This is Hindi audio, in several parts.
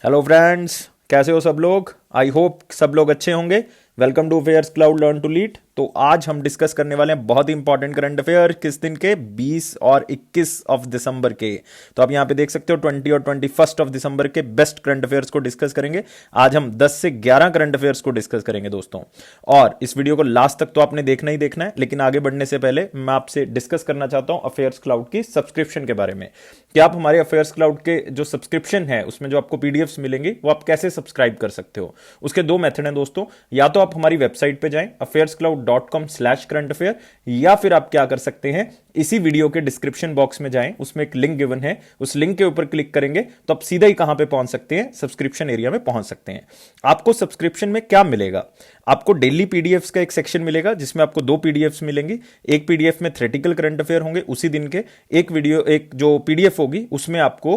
हेलो फ्रेंड्स, कैसे हो सब लोग। आई होप सब लोग अच्छे होंगे। Welcome to Affairs Cloud learn to lead. तो आज हम डिस्कस करने वाले हैं बहुत ही इंपॉर्टेंट करंट अफेयर। किस दिन के? 20 और 21 ऑफ दिसंबर के। तो आप यहां पे देख सकते हो 20 और 21 ऑफ दिसंबर के बेस्ट करंट अफेयर्स को डिस्कस करेंगे। आज हम 10 से 11 करंट अफेयर्स को डिस्कस करेंगे दोस्तों। और इस वीडियो को लास्ट तक तो आपने देखना ही देखना है, लेकिन आगे बढ़ने से पहले मैं आपसे डिस्कस करना चाहता हूं अफेयर्स क्लाउड की सब्सक्रिप्शन के बारे में कि आप हमारे अफेयर्स क्लाउड के जो सब्सक्रिप्शन है उसमें जो आपको पीडीएफ्स मिलेंगे वो आप कैसे सब्सक्राइब कर सकते हो। उसके दो मेथड हैं दोस्तों। या तो आप हमारी वेबसाइट पे जाएं affairscloud.com/current affair, या फिर आप क्या कर सकते हैं, इसी वीडियो के डिस्क्रिप्शन बॉक्स में जाएं, उसमें एक लिंक गिवन है, उस लिंक के ऊपर क्लिक करेंगे तो आप सीधा ही कहां पे पहुंच सकते हैं, सब्सक्रिप्शन एरिया में पहुंच सकते हैं। आपको सब्सक्रिप्शन में क्या मिलेगा? आपको डेली पीडीएफ्स का एक सेक्शन मिलेगा जिसमें आपको दो पीडीएफ्स मिलेंगी। एक पीडीएफ में थ्योरेटिकल करंट अफेयर होंगे उसी दिन के, एक जो पीडीएफ होगी उसमें आपको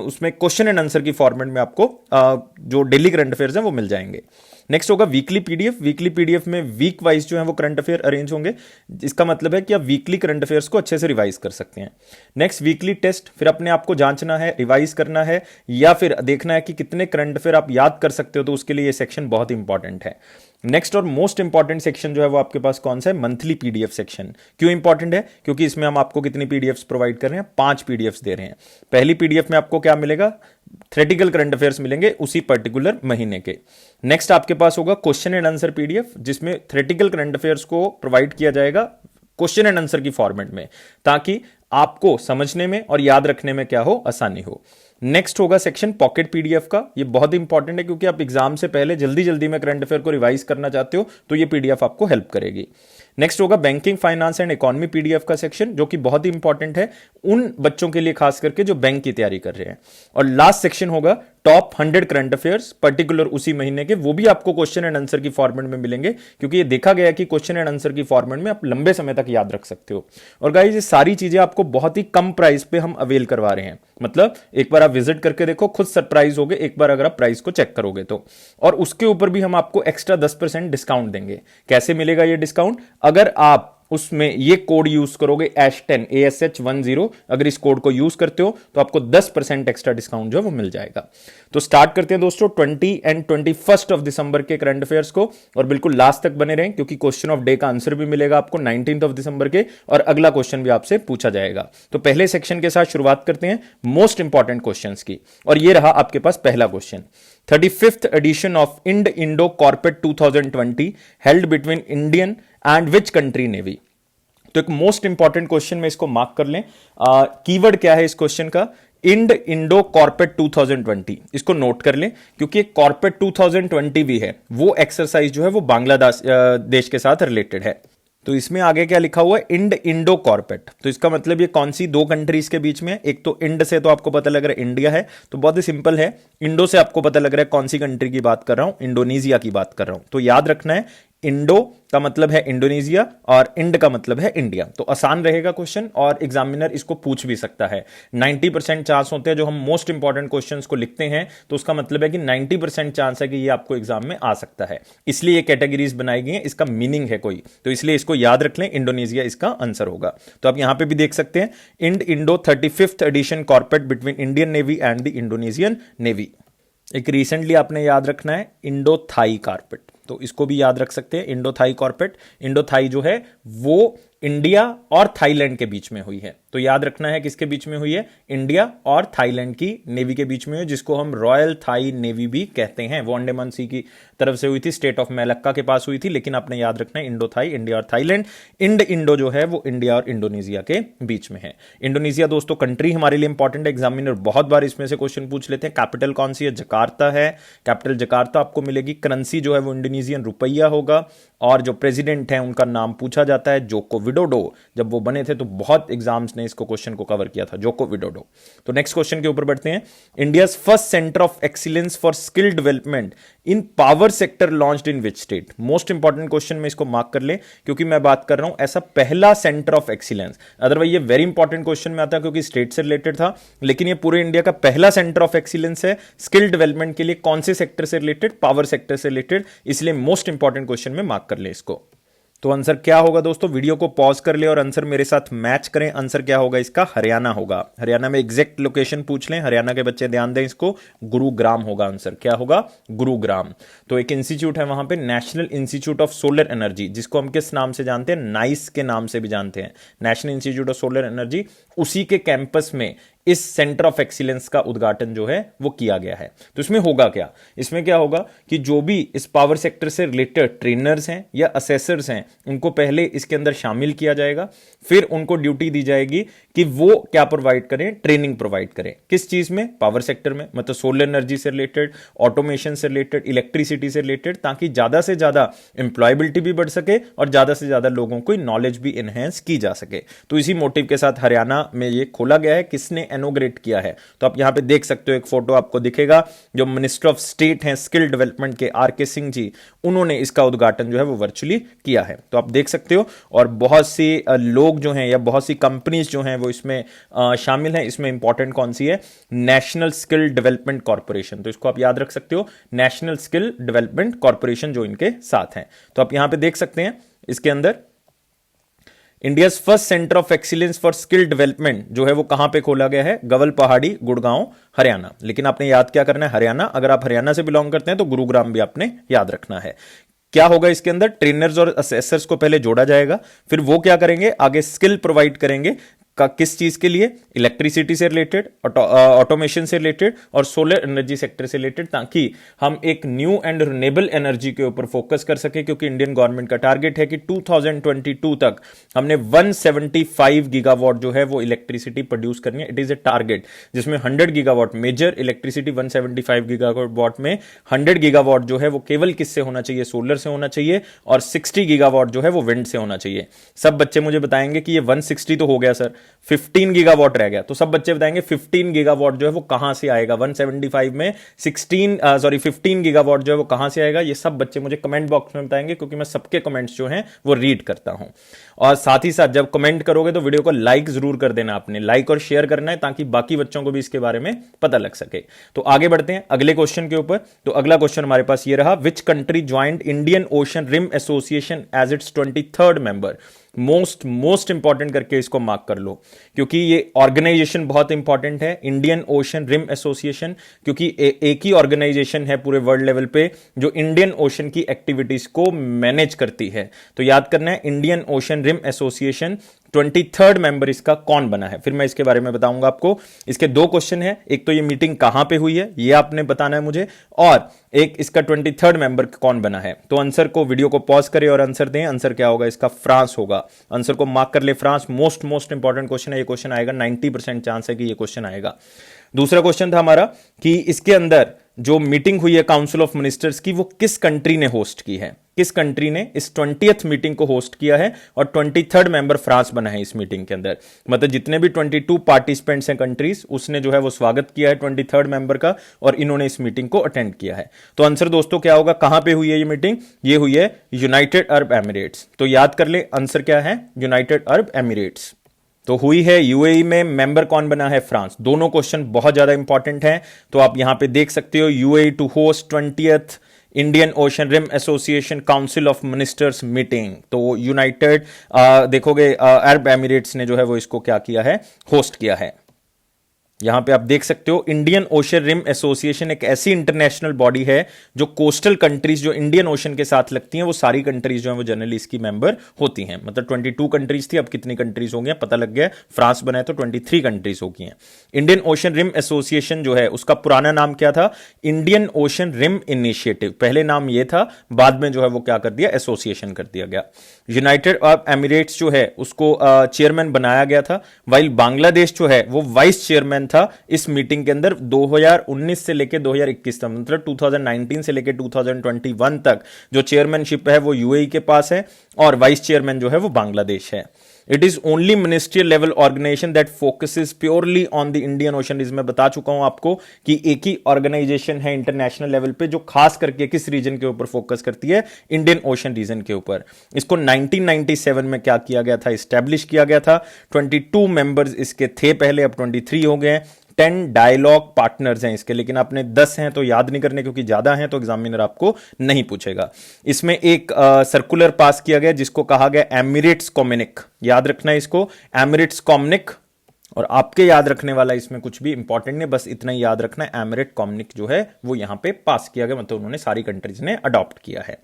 उसमें क्वेश्चन एंड आंसर की फॉर्मेट में आपको जो डेली करंट अफेयर्स हैं वो मिल जाएंगे। नेक्स्ट होगा वीकली पीडीएफ। वीकली पीडीएफ में वीक वाइज जो है वो करंट अफेयर अरेंज होंगे। इसका मतलब है कि आप वीकली करंट अफेयर्स को अच्छे से रिवाइज कर सकते हैं। नेक्स्ट वीकली टेस्ट, फिर अपने आप को जांचना है, रिवाइज करना है, या फिर देखना है कि कितने करंट अफेयर आप याद कर सकते हो, तो उसके लिए ये सेक्शन बहुत इंपॉर्टेंट है। नेक्स्ट और मोस्ट इंपॉर्टेंट सेक्शन जो है वो आपके पास कौन सा है? Monthly PDF section. क्यों इंपॉर्टेंट है? क्योंकि इसमें हम आपको कितनी पीडीएफ्स प्रोवाइड कर रहे हैं? 5 पीडीएफ्स दे रहे हैं। पहली पीडीएफ में आपको क्या मिलेगा? थ्योरेटिकल करंट अफेयर्स मिलेंगे उसी पर्टिकुलर महीने के। नेक्स्ट आपके पास होगा क्वेश्चन एंड आंसर पीडीएफ, जिसमें थ्योरेटिकल करंट अफेयर्स को प्रोवाइड किया जाएगा क्वेश्चन एंड आंसर की फॉर्मेट में, ताकि आपको समझने में और याद रखने में क्या हो? आसानी हो। नेक्स्ट होगा सेक्शन पॉकेट पीडीएफ का। ये बहुत इंपॉर्टेंट है क्योंकि आप एग्जाम से पहले जल्दी जल्दी में करंट अफेयर को रिवाइज करना चाहते हो तो ये पीडीएफ आपको हेल्प करेगी। नेक्स्ट होगा banking, finance and economy PDF का सेक्शन, जो कि बहुत ही इंपॉर्टेंट है उन बच्चों के लिए खास करके जो बैंक की तैयारी कर रहे हैं। और लास्ट सेक्शन होगा टॉप 100 करंट अफेयर्स, पर्टिकुलर उसी महीने के। वो भी आपको क्वेश्चन एंड आंसर की फॉर्मेट में मिलेंगे, क्योंकि ये देखा गया कि क्वेश्चन एंड आंसर की फॉर्मेट में आप लंबे समय तक याद रख सकते हो। और गाइस, ये सारी चीजें आपको बहुत ही कम प्राइस पे हम अवेल करवा रहे हैं। मतलब एक बार आप विजिट करके देखो, खुद सरप्राइज होगे एक बार अगर आप प्राइस को चेक करोगे तो। और उसके ऊपर भी हम आपको एक्स्ट्रा 10% डिस्काउंट देंगे। कैसे मिलेगा ये डिस्काउंट? अगर आप उसमें ये कोड यूज करोगे ASH10 ASH10, अगर इस कोड को यूज करते हो तो आपको 10% एक्स्ट्रा डिस्काउंट जो है वो मिल जाएगा। तो स्टार्ट करते हैं दोस्तों 20 एंड 21 ऑफ दिसंबर के करंट अफेयर्स को, और बिल्कुल लास्ट तक बने रहें क्योंकि क्वेश्चन ऑफ डे का आंसर भी मिलेगा आपको 19 ऑफ दिसंबर के, और अगला क्वेश्चन भी आपसे पूछा जाएगा। तो पहले सेक्शन के साथ शुरुआत करते हैं मोस्ट इंपॉर्टेंट क्वेश्चंस की, और ये रहा आपके पास पहला question. 35th edition of Indo CORPAT 2020 held between Indian and which country navy. तो एक मोस्ट इंपॉर्टेंट क्वेश्चन में इसको मार्क कर लें। कीवर्ड क्या है इस क्वेश्चन का? Indo CORPAT 2020। इसको नोट कर लें क्योंकि कॉर्पेट 2020 भी है, वो एक्सरसाइज जो है वो बांग्लादेश देश के साथ रिलेटेड है। तो इसमें आगे क्या लिखा हुआ है? इंडो कॉर्पेट। तो इसका मतलब ये कौन सी दो कंट्रीज के बीच में? एक तो इंड से तो आपको पता लग रहा है इंडिया है, तो बहुत ही सिंपल है। इंडो से आपको पता लग रहा है कौन सी कंट्री की बात कर रहा हूं? इंडोनेशिया की बात कर रहा हूं। तो याद रखना है, इंडो का मतलब है इंडोनेशिया और इंड का मतलब है इंडिया। तो आसान रहेगा क्वेश्चन, और एग्जामिनर इसको पूछ भी सकता है। 90% चांस होते हैं, जो हम मोस्ट इंपॉर्टेंट क्वेश्चंस को लिखते हैं तो उसका मतलब है कि 90% चांस है कि ये आपको एग्जाम में आ सकता है। इसलिए ये कैटेगरीज बनाई गई हैं, इसका मीनिंग है कोई, तो इसलिए इसको याद रख लें, इंडोनेशिया इसका आंसर होगा। तो आप यहां पे भी देख सकते हैं Indo 35th edition CORPAT between Indian navy and the Indonesian navy. एक रिसेंटली आपने याद रखना है इंडो थाई कॉर्पेट, तो इसको भी याद रख सकते हैं इंडो थाई कॉर्पेट। इंडो थाई जो है वो इंडिया और थाईलैंड के बीच में हुई है, तो याद रखना है किसके बीच में हुई है? इंडिया और थाईलैंड की नेवी के बीच में हुई, जिसको हम रॉयल थाई नेवी भी कहते हैं। वो अंडमान सी की तरफ से हुई थी, स्टेट ऑफ मलक्का के पास हुई थी, लेकिन आपने याद रखना है इंडो थाई, इंडिया और थाईलैंड। इंडो जो है वो इंडिया और इंडोनेशिया के बीच में है। इंडोनेशिया दोस्तों कंट्री हमारे लिए इंपॉर्टेंट है, एग्जामिनर बहुत बार इसमें से क्वेश्चन पूछ लेते हैं। कैपिटल कौन सी है? जकार्ता है, कैपिटल जकार्ता आपको मिलेगी। करेंसी जो है वो इंडोनेशियन रुपया होगा, और जो प्रेसिडेंट है उनका नाम पूछा जाता है जोको विडोडो। जब वो बने थे तो बहुत एग्जाम्स ने इसको क्वेश्चन को कवर किया था, जोको विडोडो। तो नेक्स्ट क्वेश्चन के ऊपर बढ़ते हैं। India's first centre of excellence for skill development in power sector launched in which state. Most important question में इसको मार्क कर ले क्योंकि मैं बात कर रहा हूं ऐसा पहला सेंटर ऑफ एक्सीलेंस। अदरवाइज ये वेरी इंपॉर्टेंट क्वेश्चन में आता है क्योंकि स्टेट से रिलेटेड था, लेकिन ये पूरे इंडिया का पहला सेंटर ऑफ एक्सीलेंस है स्किल डेवलपमेंट के लिए। कौन से सेक्टर से रिलेटेड? पावर सेक्टर से रिलेटेड, इसलिए मोस्ट इंपॉर्टेंट क्वेश्चन में मार्क कर ले इसको। तो आंसर क्या होगा दोस्तों, वीडियो को पॉज कर ले और आंसर मेरे साथ मैच करें। आंसर क्या होगा इसका, हरियाणा होगा। हरियाणा में एग्जैक्ट लोकेशन पूछ लें, हरियाणा के बच्चे ध्यान दें इसको, गुरुग्राम होगा आंसर। क्या होगा, गुरुग्राम। तो एक इंस्टीट्यूट है वहां पे, national institute of solar energy, जिसको हम किस नाम से जानते हैं, नाइस के नाम से भी जानते हैं, national institute of solar energy. उसी के कैंपस में इस सेंटर ऑफ एक्सीलेंस का उद्घाटन जो है वो किया गया है। तो इसमें होगा क्या, इसमें क्या होगा कि जो भी इस पावर सेक्टर से रिलेटेड ट्रेनर्स हैं या असेसर्स हैं, उनको पहले इसके अंदर शामिल किया जाएगा, फिर उनको ड्यूटी दी जाएगी कि वो क्या प्रोवाइड करें, ट्रेनिंग प्रोवाइड करें। किस चीज में, पावर सेक्टर में, मतलब सोलर एनर्जी से रिलेटेड, ऑटोमेशन से रिलेटेड, इलेक्ट्रिसिटी से रिलेटेड, ताकि ज्यादा से ज्यादा एम्प्लॉयबिलिटी भी बढ़ सके और ज्यादा से ज्यादा लोगों को नॉलेज भी इनहेंस की जा सके। तो इसी मोटिव के साथ हरियाणा में ये खोला गया है। किसने इनॉग्रेट किया है, तो आप यहां पे देख सकते हो, एक फोटो आपको दिखेगा, जो मिनिस्टर ऑफ स्टेट हैं स्किल डेवलपमेंट के आर.के. सिंह जी, उन्होंने इसका उद्घाटन जो है वो वर्चुअली किया है। तो आप देख सकते हो, और बहुत से लोग जो हैं या बहुत सी कंपनीज जो हैं वो इसमें शामिल हैं। इसमें इंपॉर्टेंट कौन सी है, नेशनल स्किल डेवलपमेंट कॉर्पोरेशन, तो इसको आप याद रख सकते हो, नेशनल स्किल डेवलपमेंट कॉर्पोरेशन जो इनके साथ है। तो आप यहां पे देख सकते हैं, इसके अंदर India first centre of excellence for skill development जो है वो कहां पे खोला गया है, गवल पहाड़ी, गुड़गांव, हरियाणा। लेकिन आपने याद क्या करना है, हरियाणा। अगर आप हरियाणा से बिलोंग करते हैं तो गुरुग्राम भी आपने याद रखना है। क्या होगा इसके अंदर, ट्रेनर्स और असेसर्स को पहले जोड़ा जाएगा, फिर वो क्या करेंगे, आगे स्किल प्रोवाइड करेंगे का किस चीज के लिए, इलेक्ट्रिसिटी से रिलेटेड, ऑटोमेशन से रिलेटेड और सोलर एनर्जी सेक्टर से रिलेटेड, ताकि हम एक न्यू एंड रिन्यूएबल एनर्जी के ऊपर फोकस कर सके। क्योंकि इंडियन गवर्नमेंट का टारगेट है कि 2022 तक हमने 175 गीगावाट जो है वो इलेक्ट्रिसिटी प्रोड्यूस करनी है। इट इज ए टारगेट जिसमें 100 गीगावाट मेजर इलेक्ट्रिसिटी, 175 गीगावाट में 100 गीगावाट जो है वो केवल किससे होना चाहिए, सोलर से होना चाहिए, और 60 गीगावाट जो है वो विंड से होना चाहिए। सब बच्चे मुझे बताएंगे कि ये 160 तो हो गया सर, 15 गीगावाट रह गया, तो सब बच्चे बताएंगे 15 गीगावाट जो है वो कहां से आएगा, 175 में 15 गीगावाट जो है वो कहां से आएगा। ये सब बच्चे मुझे कमेंट बॉक्स में बताएंगे, क्योंकि मैं सबके कमेंट्स जो हैं वो रीड करता हूं। और साथ ही साथ जब कमेंट करोगे तो वीडियो को लाइक जरूर कर देना, आपने लाइक और शेयर करना है, ताकि बाकी बच्चों को भी इसके बारे में पता लग सके। तो आगे बढ़ते हैं अगले क्वेश्चन के ऊपर। तो अगला क्वेश्चन हमारे पास ये रहा, which country joined Indian Ocean Rim Association as its 23rd member. Most important करके इसको मार्क कर लो, क्योंकि ये ऑर्गेनाइजेशन बहुत इंपॉर्टेंट है, इंडियन ओशन रिम एसोसिएशन, क्योंकि एक ही ऑर्गेनाइजेशन है पूरे वर्ल्ड लेवल पे जो इंडियन ओशन की एक्टिविटीज को मैनेज करती है। तो याद करना है, Indian Ocean Rim Association 23rd member इसका कौन बना है, फिर मैं इसके बारे में बताऊंगा आपको। इसके दो क्वेश्चन है, एक तो ये मीटिंग कहां पे हुई है ये आपने बताना है मुझे, और एक इसका 23rd मेंबर कौन बना है। तो आंसर को, वीडियो को पॉज करें और आंसर दें। आंसर क्या होगा इसका, फ्रांस होगा। आंसर को मार्क कर ले, फ्रांस। मोस्ट इंपॉर्टेंट क्वेश्चन है, ये क्वेश्चन आएगा, 90% चांस है कि ये क्वेश्चन आएगा। दूसरा क्वेश्चन था हमारा कि इसके अंदर जो मीटिंग हुई है काउंसिल ऑफ मिनिस्टर्स की, वो किस कंट्री ने होस्ट की है, किस कंट्री ने इस 20th मीटिंग को होस्ट किया है, और 23rd मेंबर फ्रांस बना है इस मीटिंग के अंदर। मतलब जितने भी 22 पार्टिसिपेंट्स हैं कंट्रीज, उसने जो है वो स्वागत किया है 23rd मेंबर का, और इन्होंने इस मीटिंग को अटेंड किया है। तो आंसर दोस्तों क्या होगा, कहां पे हुई है ये मीटिंग, ये हुई है यूनाइटेड अरब एमिरेट्स। तो याद कर ले, आंसर क्या है, यूनाइटेड अरब एमिरेट्स। तो हुई है यूएई में, मेंबर कौन बना है, फ्रांस। दोनों क्वेश्चन बहुत ज्यादा इंपॉर्टेंट हैं, तो आप यहां पे देख सकते हो, UAE to host 20th Indian Ocean Rim Association council of ministers meeting. तो यूनाइटेड देखोगे अरब एमिरेट्स ने जो है वो इसको क्या किया है, होस्ट किया है। यहां पे आप देख सकते हो, इंडियन ओशन रिम एसोसिएशन एक ऐसी इंटरनेशनल बॉडी है जो कोस्टल कंट्रीज जो इंडियन ओशन के साथ लगती हैं, वो सारी कंट्रीज जो है वो जनरली इसकी मेंबर होती हैं। मतलब 22 कंट्रीज थी, अब कितनी कंट्रीज हो गई पता लग गया, फ्रांस बनाए तो 23 कंट्रीज हो गई हैं। इंडियन ओशन रिम एसोसिएशन जो है उसका पुराना नाम क्या था, इंडियन ओशन रिम इनिशिएटिव, पहले नाम ये था, बाद में जो है वो क्या कर दिया, एसोसिएशन कर दिया गया। यूनाइटेड अरब एमिरेट्स जो है उसको चेयरमैन बनाया गया था, वाइल बांग्लादेश जो है वो वाइस चेयरमैन था इस मीटिंग के अंदर 2019 से लेकर 2021 तक, मतलब 2019 से लेकर 2021 तक जो चेयरमैनशिप है वो यूएई के पास है, और वाइस चेयरमैन जो है वो बांग्लादेश है। It is only ministerial level organization that focuses purely on the Indian Ocean. मैं बता चुका हूं आपको कि एक ही ऑर्गेनाइजेशन है इंटरनेशनल लेवल पे जो खास करके किस रीजन के ऊपर फोकस करती है, इंडियन ओशन रीजन के ऊपर। इसको 1997 में क्या किया गया था, स्टैब्लिश किया गया था। 22 मेंबर्स इसके थे पहले, अब 23 हो गए हैं। 10 डायलॉग पार्टनर्स हैं इसके, लेकिन आपने 10 हैं तो याद नहीं करने, क्योंकि ज्यादा हैं तो एग्जामिनर आपको नहीं पूछेगा। इसमें एक सर्कुलर पास किया गया जिसको कहा गया एमिरेट्स कॉम्युनिक, याद रखना है इसको, एमिरेट्स कॉम्युनिक। और आपके याद रखने वाला इसमें कुछ भी इंपॉर्टेंट नहीं, बस इतना ही याद रखना है, एमिरेट कॉम्युनिक जो है वो यहां पे पास किया गया, मतलब उन्होंने सारी कंट्रीज ने अडॉप्ट किया है।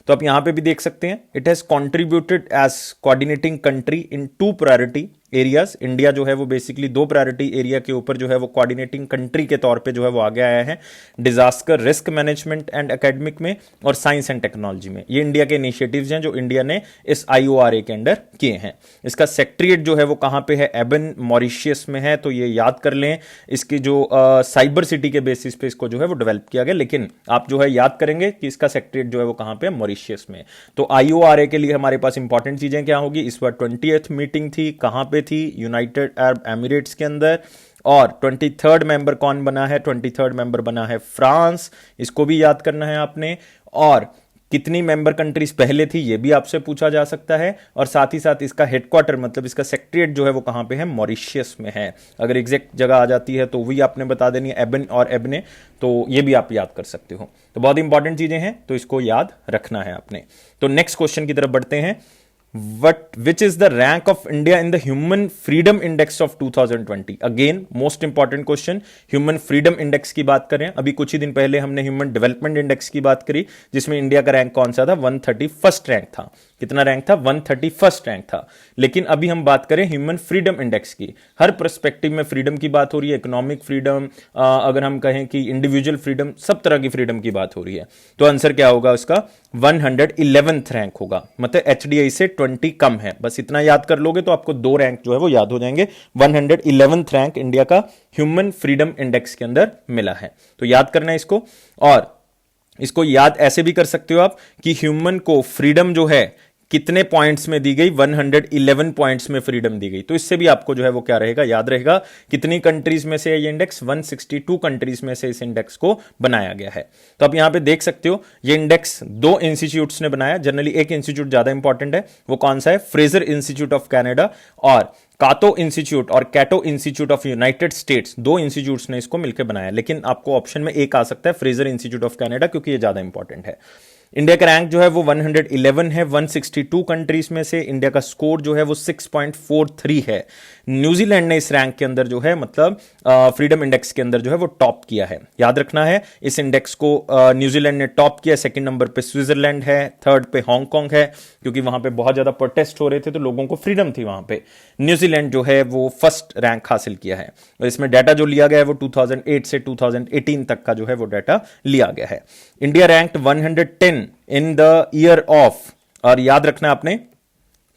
तो आप यहां पे भी देख सकते हैं, it has contributed as coordinating country in 2 priority areas. India जो है वो बेसिकली 2 प्रायोरिटी एरिया के ऊपर जो है वो कोऑर्डिनेटिंग कंट्री के तौर पे जो है वो आगे आया है, disaster risk management and academic में और साइंस एंड टेक्नोलॉजी में। ये इंडिया के इनिशिएटिव्स हैं जो इंडिया ने इस IORA के अंडर किए हैं। इसका सेक्रेटरीट जो है वो कहां पे है, एबन मॉरिशियस में है, तो ये याद कर लें। इसकी जो साइबर सिटी के बेसिस पे इसको जो है वो डेवलप किया गया, लेकिन आप जो है याद करेंगे कि इसका सेक्रेटरीट जो है वो कहां पे है, मॉरिशियस में। तो IORA के लिए हमारे पास इंपॉर्टेंट चीजें क्या होगी, इस बार 20th मीटिंग थी, कहां पे थी, यूनाइटेड अरब एमिरेट्स के अंदर। और 23rd मेंबर कौन बना है, 23rd मेंबर बना है फ्रांस, इसको भी याद करना है आपने। और कितनी मेंबर कंट्रीज पहले थी ये भी आपसे पूछा जा सकता है, और साथ ही साथ इसका हेडक्वार्टर मतलब इसका सेक्रेटरीट जो है वो कहां पे है, मॉरिशियस में है। अगर एग्जैक्ट जगह आ जाती है तो वही आपने बता देनी है, एबन और एबने, तो ये भी आप याद कर सकते हो। तो बहुत इंपॉर्टेंट चीजें हैं, तो इसको याद रखना है आपने। तो नेक्स्ट क्वेश्चन की तरफ बढ़ते हैं। Which is the rank of India in the Human Freedom Index of 2020? Again, most important question. Human Freedom Index की बात करें, अभी कुछ ही दिन पहले हमने Human Development Index की बात करी, जिसमें इंडिया का रैंक कौन सा था, 131st रैंक था। कितना रैंक था, 131st रैंक था। लेकिन अभी हम बात करें ह्यूमन फ्रीडम इंडेक्स की। हर पर्सपेक्टिव में फ्रीडम की बात हो रही है, इकोनॉमिक फ्रीडम, अगर हम कहें कि इंडिविजुअल फ्रीडम, सब तरह की फ्रीडम की बात हो रही है। तो आंसर क्या होगा उसका, 111th रैंक होगा, मतलब HDI से 20 कम है। बस इतना याद कर लोगे तो आपको 2 रैंक जो है वो याद हो जाएंगे। 111th रैंक इंडिया का ह्यूमन फ्रीडम इंडेक्स के अंदर मिला है, तो याद करना है इसको। और इसको याद ऐसे भी कर सकते हो आप कि ह्यूमन को फ्रीडम जो है कितने पॉइंट्स में दी गई, 111 पॉइंट्स में फ्रीडम दी गई। तो इससे भी आपको जो है वो क्या रहेगा, याद रहेगा। कितनी कंट्रीज में से है ये इंडेक्स, 162 कंट्रीज में से इस इंडेक्स को बनाया गया है। तो आप यहां पे देख सकते हो ये इंडेक्स 2 इंस्टीट्यूट्स ने बनाया। जनरली एक इंस्टीट्यूट ज्यादा इंपॉर्टेंट है, वो कौन सा है, फ्रेजर इंस्टीट्यूट ऑफ कनाडा और कातो इंस्टीट्यूट और Cato institute of United States, 2 institutes ने इसको मिलकर बनाया। लेकिन आपको ऑप्शन में एक आ सकता है, फ्रेजर इंस्टीट्यूट ऑफ कनाडा, क्योंकि ये ज्यादा इंपॉर्टेंट है। इंडिया का रैंक जो है वो 111 है, 162 कंट्रीज में से। इंडिया का स्कोर जो है वो 6.43 है। न्यूजीलैंड ने इस रैंक के अंदर जो है, मतलब फ्रीडम इंडेक्स के अंदर जो है वो टॉप किया है। याद रखना है, इस इंडेक्स को न्यूजीलैंड ने टॉप किया। सेकंड नंबर पे स्विट्जरलैंड है, थर्ड पे हांगकांग है, क्योंकि वहां पे बहुत ज्यादा प्रोटेस्ट हो रहे थे तो लोगों को फ्रीडम थी वहां पे। न्यूजीलैंड जो है वो फर्स्ट रैंक हासिल किया है। और इसमें डाटा जो लिया गया है वो 2008 से 2018 तक का जो है वो डाटा लिया गया है। India ranked 110 in the year of, और याद रखना आपने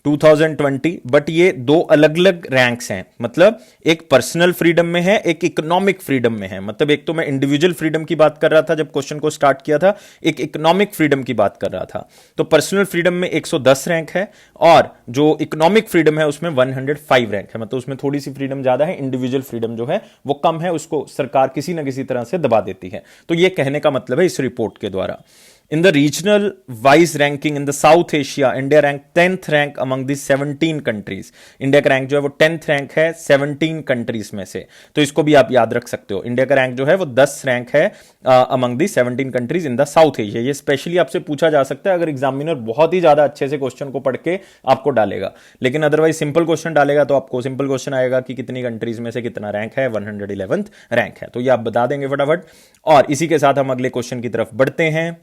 2020, बट ये 2 अलग अलग रैंक्स हैं। मतलब एक पर्सनल फ्रीडम में है, एक इकोनॉमिक फ्रीडम में है। मतलब एक तो मैं इंडिविजुअल फ्रीडम की बात कर रहा था जब क्वेश्चन को स्टार्ट किया था, एक इकोनॉमिक फ्रीडम की बात कर रहा था। तो पर्सनल फ्रीडम में 110 रैंक है, और जो इकोनॉमिक फ्रीडम है उसमें 105 रैंक है। मतलब उसमें थोड़ी सी फ्रीडम ज्यादा है, इंडिविजुअल फ्रीडम जो है वो कम है, उसको सरकार किसी ना किसी तरह से दबा देती है। तो ये कहने का मतलब है इस रिपोर्ट के द्वारा। In the regional wise ranking in the South Asia, India ranked 10th rank among the 17 countries. India का रैंक जो है वो 10th रैंक है 17 कंट्रीज में से। तो इसको भी आप याद रख सकते हो। इंडिया का रैंक जो है वो 10 रैंक है among the 17 countries in the south Asia. ये स्पेशली आपसे पूछा जा सकता है अगर एग्जामिनर बहुत ही ज्यादा अच्छे से क्वेश्चन को पढ़ के आपको डालेगा। लेकिन अदरवाइज सिंपल क्वेश्चन डालेगा तो आपको सिंपल क्वेश्चन आएगा कि कितनी कंट्रीज में से कितना रैंक है, 111th रैंक है। तो ये आप बता देंगे फटाफट। और इसी के साथ हम अगले क्वेश्चन की तरफ बढ़ते हैं।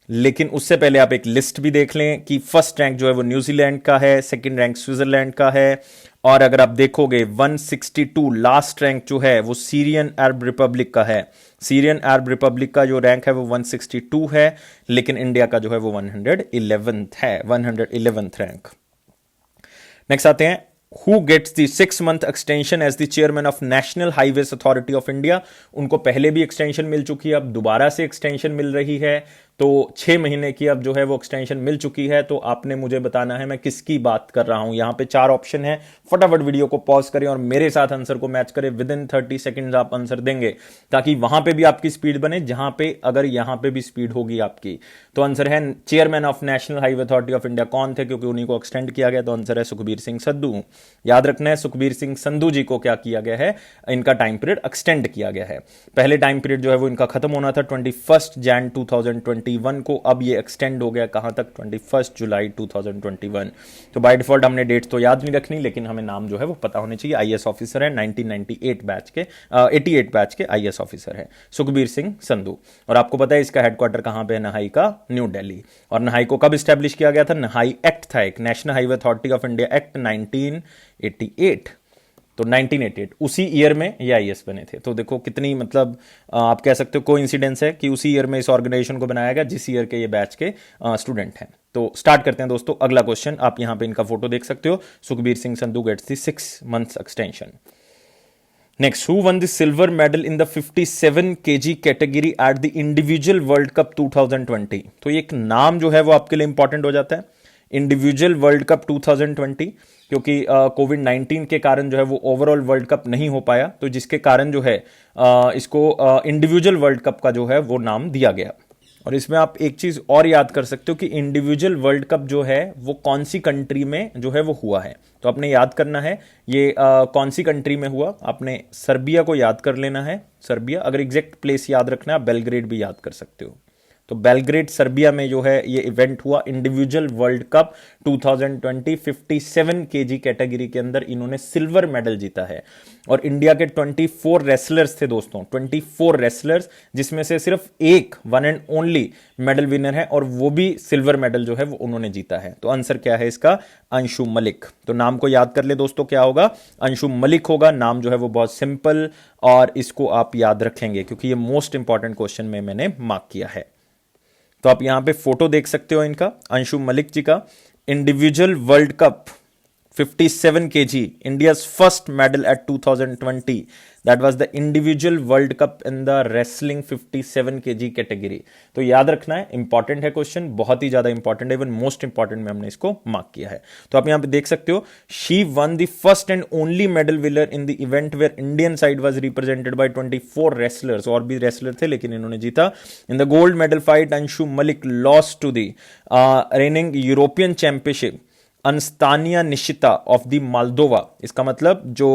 लेकिन उससे पहले आप एक लिस्ट भी देख लें कि फर्स्ट रैंक जो है वो न्यूजीलैंड का है, सेकंड रैंक स्विट्जरलैंड का है, और अगर आप देखोगे 162 लास्ट रैंक जो है वो सीरियन अरब रिपब्लिक का है। सीरियन अरब रिपब्लिक का जो रैंक है वो 162 है, लेकिन इंडिया का जो है वो 111th है, 111th रैंक। नेक्स्ट आते हैं, Who gets the 6-month extension as the chairman of National Highways Authority of India? उनको पहले भी एक्सटेंशन मिल चुकी है, अब दोबारा से एक्सटेंशन मिल रही है। तो 6 महीने की अब जो है वो एक्सटेंशन मिल चुकी है। तो आपने मुझे बताना है मैं किसकी बात कर रहा हूं। यहां पे 4 ऑप्शन है, फटाफट वीडियो को पॉज करें और मेरे साथ आंसर को मैच करें। विद इन 30 सेकेंड्स आप आंसर देंगे ताकि वहां पे भी आपकी स्पीड बने, जहां पे अगर यहां पे भी स्पीड होगी आपकी। तो आंसर है chairman of national highway authority of India कौन थे, क्योंकि उन्हीं को एक्सटेंड किया गया। तो आंसर है सुखबीर सिंह संधू। याद रखना है सुखबीर सिंह संधू जी को क्या किया गया है, इनका टाइम पीरियड एक्सटेंड किया गया है। पहले टाइम पीरियड जो है वो इनका खत्म होना था 21 जैन 2021 को, अब ये एक्सटेंड हो गया कहां तक, 21 जुलाई 2021। तो बाय डिफॉल्ट हमने डेट तो याद नहीं रखनी, लेकिन हमें नाम जो है वो पता होने चाहिए। आईएएस ऑफिसर है, 1998 बैच के 88 बैच के आईएएस ऑफिसर है सुखबीर सिंह संधू। और आपको पता है इसका हेडक्वार्टर कहां पे है, नहाई का, न्यू दिल्ली। और नहाई को कब स्टैब्लिश किया गया था, नहाई एक्ट था एक, national highway authority of India act 1988। तो 1988 उसी ईयर में ये आईएएस बने थे। तो देखो कितनी मतलब आप कह सकते हो कोइंसिडेंस है कि उसी ईयर में इस ऑर्गेनाइजेशन को बनाया गया जिस ईयर के ये बैच के स्टूडेंट हैं। तो स्टार्ट करते हैं दोस्तों अगला क्वेश्चन। आप यहां पे इनका फोटो देख सकते हो। Sukhbir Singh Sandhu gets the 6 months extension. Next, who won the silver medal in the 57 kg category at the individual world cup 2020। तो ये एक नाम जो है वो आपके लिए इंपॉर्टेंट हो जाता है, इंडिविजुअल वर्ल्ड कप 2020, क्योंकि कोविड 19 के कारण जो है वो ओवरऑल वर्ल्ड कप नहीं हो पाया। तो जिसके कारण जो है इसको इंडिविजुअल वर्ल्ड कप का जो है वो नाम दिया गया। और इसमें आप एक चीज और याद कर सकते हो कि इंडिविजुअल वर्ल्ड कप जो है वो कौन सी कंट्री में जो है वो हुआ है। तो आपने याद करना है ये कौन सी कंट्री में हुआ। आपने सर्बिया को याद कर लेना है, सर्बिया। अगर एग्जैक्ट प्लेस याद रखना है, आप बेलग्रेड भी याद कर सकते हो। तो बेलग्रेड सर्बिया में जो है ये इवेंट हुआ, individual world cup 2020 57 kg category के अंदर इन्होंने सिल्वर मेडल जीता है। और इंडिया के 24 रेसलर्स थे दोस्तों, 24 रेसलर्स, जिसमें से सिर्फ एक one and only medal winner है और वो भी सिल्वर मेडल जो है वो उन्होंने जीता है। तो आंसर क्या है इसका, अंशु मलिक। तो नाम को याद कर ले दोस्तों, क्या होगा, अंशु मलिक होगा। नाम जो है वो बहुत सिंपल, और इसको आप याद रखेंगे क्योंकि ये मोस्ट इंपॉर्टेंट क्वेश्चन में मैंने मार्क किया है। तो आप यहां पे फोटो देख सकते हो इनका, अंशु मलिक जी का। Individual world cup 57 kg, India's first medal at 2020, that was the individual world cup in the wrestling 57 kg category. तो याद रखना है, इंपॉर्टेंट है क्वेश्चन, बहुत ही ज्यादा इंपॉर्टेंट है, इवन मोस्ट इंपॉर्टेंट में हमने इसको मार्क किया है। तो आप यहां पे देख सकते हो, she won the first and only medal winner in the event where Indian side was represented by 24 wrestlers. और भी रेसलर थे लेकिन इन्होंने जीता। In the gold medal fight Anshu Malik lost to the reigning European championship Anastasia Nichita of the Moldova. इसका मतलब जो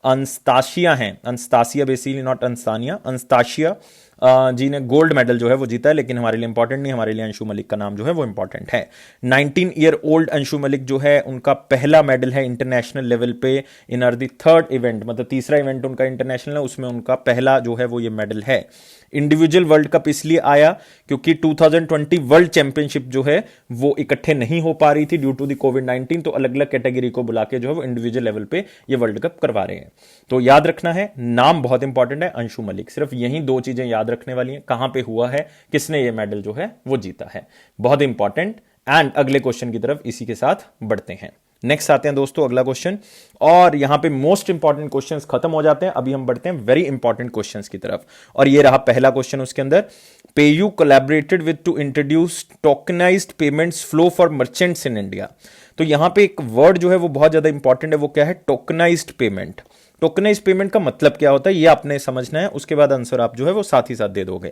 अंस्ताशिया हैं, अंस्तासिया बेसिकली, नॉट अंस्तानिया, अंस्ताशिया जी ने गोल्ड मेडल जो है वो जीता है। लेकिन हमारे लिए इंपॉर्टेंट नहीं, हमारे लिए अंशु मलिक का नाम जो है वो इंपॉर्टेंट है। 19 ईयर ओल्ड अंशु मलिक जो है उनका पहला मेडल है इंटरनेशनल लेवल पे इन आर द थर्ड इवेंट, मतलब तीसरा इवेंट उनका इंटरनेशनल है, उसमें उनका पहला जो है वो ये मेडल है। इंडिविजुअल वर्ल्ड कप इसलिए आया क्योंकि 2020 वर्ल्ड चैंपियनशिप जो है वो इकट्ठे नहीं हो पा रही थी ड्यू टू द कोविड 19। तो अलग अलग कैटेगरी को बुला के जो है वो इंडिविजुअल लेवल पे ये वर्ल्ड कप करवा रहे हैं। तो याद रखना है, नाम बहुत इंपॉर्टेंट है, अंशु मलिक। सिर्फ यही दो चीजें याद रखने वाली हैं, कहां पे हुआ है, किसने ये मेडल जो है वो जीता है, बहुत इंपॉर्टेंट। एंड अगले क्वेश्चन की तरफ इसी के साथ बढ़ते हैं। नेक्स्ट आते हैं दोस्तों अगला क्वेश्चन, और यहां पे मोस्ट इंपॉर्टेंट क्वेश्चंस खत्म हो जाते हैं। अभी हम बढ़ते हैं वेरी इंपॉर्टेंट क्वेश्चंस की तरफ, और ये रहा पहला क्वेश्चन। उसके अंदर, PayU collaborated with to introduce tokenized payments flow for merchants in India. तो यहां पे एक वर्ड जो है वो बहुत ज्यादा इंपॉर्टेंट है, वो क्या है, टोकनाइज्ड पेमेंट। टोकनाइज्ड पेमेंट का मतलब क्या होता है ये आपने समझना है, उसके बाद आंसर आप जो है वो साथ ही साथ दे दोगे।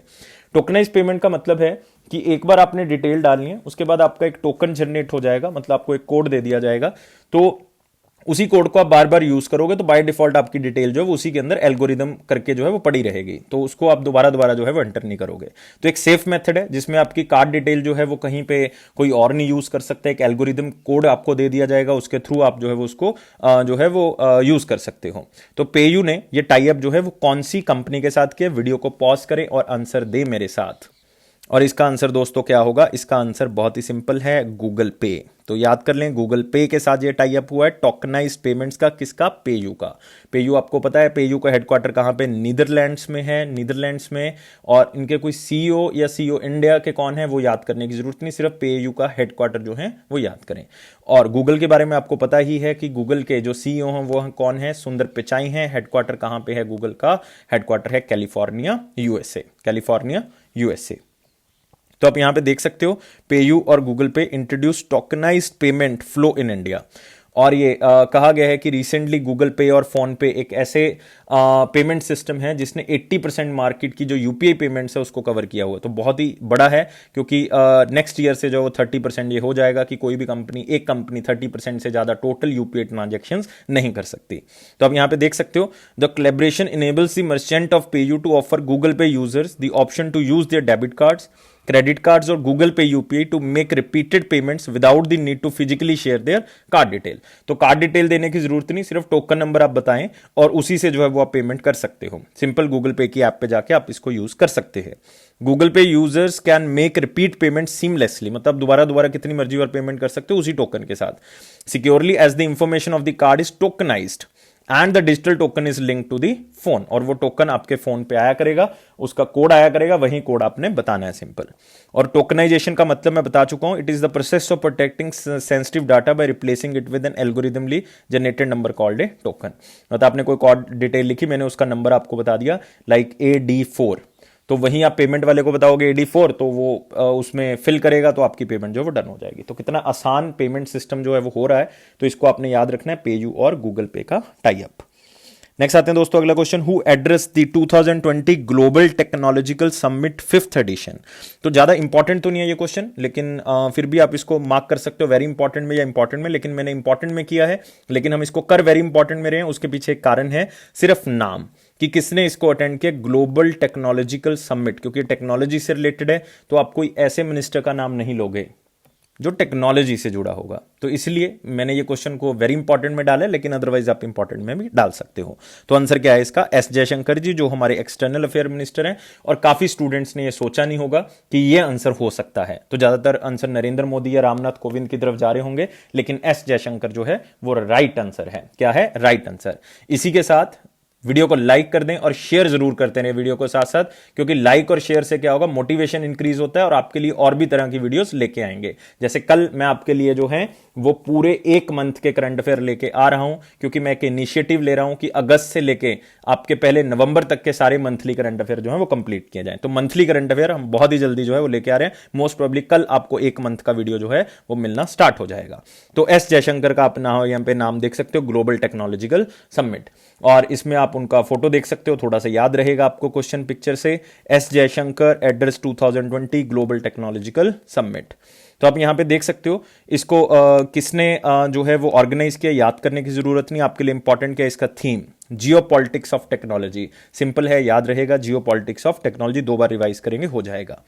टोकनाइज्ड पेमेंट का मतलब है कि एक बार आपने डिटेल डालनी है, उसके बाद आपका एक टोकन जनरेट हो जाएगा, मतलब आपको एक कोड दे दिया जाएगा। तो उसी कोड को आप बार बार यूज करोगे तो बाय डिफॉल्ट आपकी डिटेल जो है वो उसी के अंदर एल्गोरिदम करके जो है वो पड़ी रहेगी, तो उसको आप दोबारा दोबारा जो है वो एंटर नहीं करोगे। तो एक सेफ मेथड है जिसमें आपकी कार्ड डिटेल जो है वो कहीं पे कोई और नहीं यूज कर सकता। एक एल्गोरिदम कोड आपको दे दिया जाएगा, उसके थ्रू आप जो है वो उसको जो है वो यूज कर सकते हो। तो पेयू ने ये टाई अप जो है वो कौन सी कंपनी के साथ किया, वीडियो को पॉज करें और आंसर दे मेरे साथ। और इसका आंसर दोस्तों क्या होगा, इसका आंसर बहुत ही सिंपल है, गूगल पे। तो याद कर लें, गूगल पे के साथ ये टाई अप हुआ है टोकनाइज्ड पेमेंट्स का, किसका, पेयू का। पेयू आपको पता है, पेयू का हेडक्वार्टर कहां पे, नीदरलैंड्स में है, नीदरलैंड्स में। और इनके कोई सीईओ या सीईओ इंडिया के कौन है वो याद करने की जरूरत नहीं, सिर्फ पेयू का हेडक्वार्टर जो है वो याद करें। और गूगल के बारे में आपको पता ही है कि गूगल के जो सीईओ हैं वो कौन है, सुंदर पिचाई हैं। हेडक्वार्टर कहां पे है गूगल का, हेडक्वार्टर है कैलिफोर्निया यूएसए, कैलिफोर्निया यूएसए। तो आप यहाँ पे देख सकते हो पेयू और Google Pay introduce tokenized payment flow in India. और ये कहा गया है कि रिसेंटली गूगल पे और फोन पे एक ऐसे पेमेंट सिस्टम है जिसने 80% मार्केट की जो यूपीआई पेमेंट्स है उसको कवर किया हुआ है। तो बहुत ही बड़ा है, क्योंकि नेक्स्ट ईयर से जो 30% ये हो जाएगा कि कोई भी कंपनी, एक कंपनी 30% से ज्यादा टोटल यूपीआई ट्रांजेक्शन नहीं कर सकती। तो आप यहाँ पे देख सकते हो the collaboration enables the merchant of PayU to offer Google Pay users the option to use their debit cards, credit cards और Google Pay UPI to make repeated payments without the need to physically share their card detail. तो कार्ड डिटेल देने की जरूरत नहीं, सिर्फ टोकन नंबर आप बताएं और उसी से जो है वो आप पेमेंट कर सकते हो। सिंपल गूगल पे की ऐप पे जाके आप इसको यूज कर सकते हैं। Google Pay users can make repeat payment seamlessly, मतलब दोबारा दोबारा कितनी मर्जी और पेमेंट कर सकते हो उसी टोकन के साथ। Securely as the information of the card is tokenized and the digital token is link to the phone, और वो टोकन आपके फोन पे आया करेगा, उसका कोड आया करेगा, वही कोड आपने बताना है, सिंपल। और टोकनाइजेशन का मतलब मैं बता चुका हूं, it is the process of protecting sensitive data by replacing it with an algorithmically generated number called a token. मतलब आपने कोई कोड डिटेल लिखी, मैंने उसका नंबर आपको बता दिया, लाइक AD4, तो वहीं आप पेमेंट वाले को बताओगे AD4, तो वो उसमें फिल करेगा, तो आपकी पेमेंट जो है वो डन हो जाएगी। तो कितना आसान पेमेंट सिस्टम जो है वो हो रहा है, तो इसको आपने याद रखना है, पेयू और गूगल पे का टाई अप। नेक्स्ट आते हैं दोस्तों अगला question, who address the 2020 global technological summit 5th edition. तो ज्यादा इंपॉर्टेंट तो नहीं है ये क्वेश्चन, लेकिन फिर भी आप इसको मार्क कर सकते हो वेरी इंपॉर्टेंट में या इंपॉर्टेंट में, लेकिन मैंने इंपॉर्टेंट में किया है, लेकिन हम इसको कर वेरी इंपॉर्टेंट में रहे हैं। उसके पीछे एक कारण है, सिर्फ नाम कि किसने इसको अटेंड किया, ग्लोबल टेक्नोलॉजिकल समिट, क्योंकि टेक्नोलॉजी से रिलेटेड है, तो आप कोई ऐसे मिनिस्टर का नाम नहीं लोगे जो टेक्नोलॉजी से जुड़ा होगा। तो इसलिए मैंने ये क्वेश्चन को वेरी इंपॉर्टेंट में डाला है, लेकिन अदरवाइज आप इंपॉर्टेंट में भी डाल सकते हो। तो आंसर क्या है इसका, एस जयशंकर जी, जो हमारे एक्सटर्नल अफेयर मिनिस्टर हैं। और काफी स्टूडेंट्स ने ये सोचा नहीं होगा कि ये आंसर हो सकता है, तो ज्यादातर आंसर नरेंद्र मोदी या रामनाथ कोविंद की तरफ जा रहे होंगे, लेकिन एस जयशंकर जो है वो राइट आंसर है। क्या है, राइट आंसर। इसी के साथ वीडियो को लाइक कर दें और शेयर जरूर करते रहें वीडियो को साथ साथ, क्योंकि लाइक और शेयर से क्या होगा, मोटिवेशन इंक्रीज होता है और आपके लिए और भी तरह की वीडियोस लेके आएंगे। जैसे कल मैं आपके लिए जो है वो पूरे 1 मंथ के करंट अफेयर लेके आ रहा हूं, क्योंकि मैं एक इनिशिएटिव ले रहा हूं कि अगस्त से लेके आपके पहले नवंबर तक के सारे मंथली करंट अफेयर जो है वो कंप्लीट किए जाए। तो मंथली करंट अफेयर हम बहुत ही जल्दी जो है वो लेके आ रहे हैं। मोस्ट प्रोबेबली कल आपको 1 मंथ का वीडियो जो है वो मिलना स्टार्ट हो जाएगा। तो एस जयशंकर का अपना यहां पे नाम देख सकते हो, ग्लोबल टेक्नोलॉजिकल समिट, और इसमें आप उनका फोटो देख सकते हो, थोड़ा सा याद रहेगा आपको क्वेश्चन पिक्चर से। S Jaishankar address 2020 global technological summit. तो आप यहां पे देख सकते हो इसको किसने जो है वो ऑर्गेनाइज किया, याद करने की जरूरत नहीं। आपके लिए इंपॉर्टेंट क्या है, इसका theme Jio politics of technology, simple है, याद रहेगा, जियो politics of technology, 2 bar revise करेंगे हो जाएगा।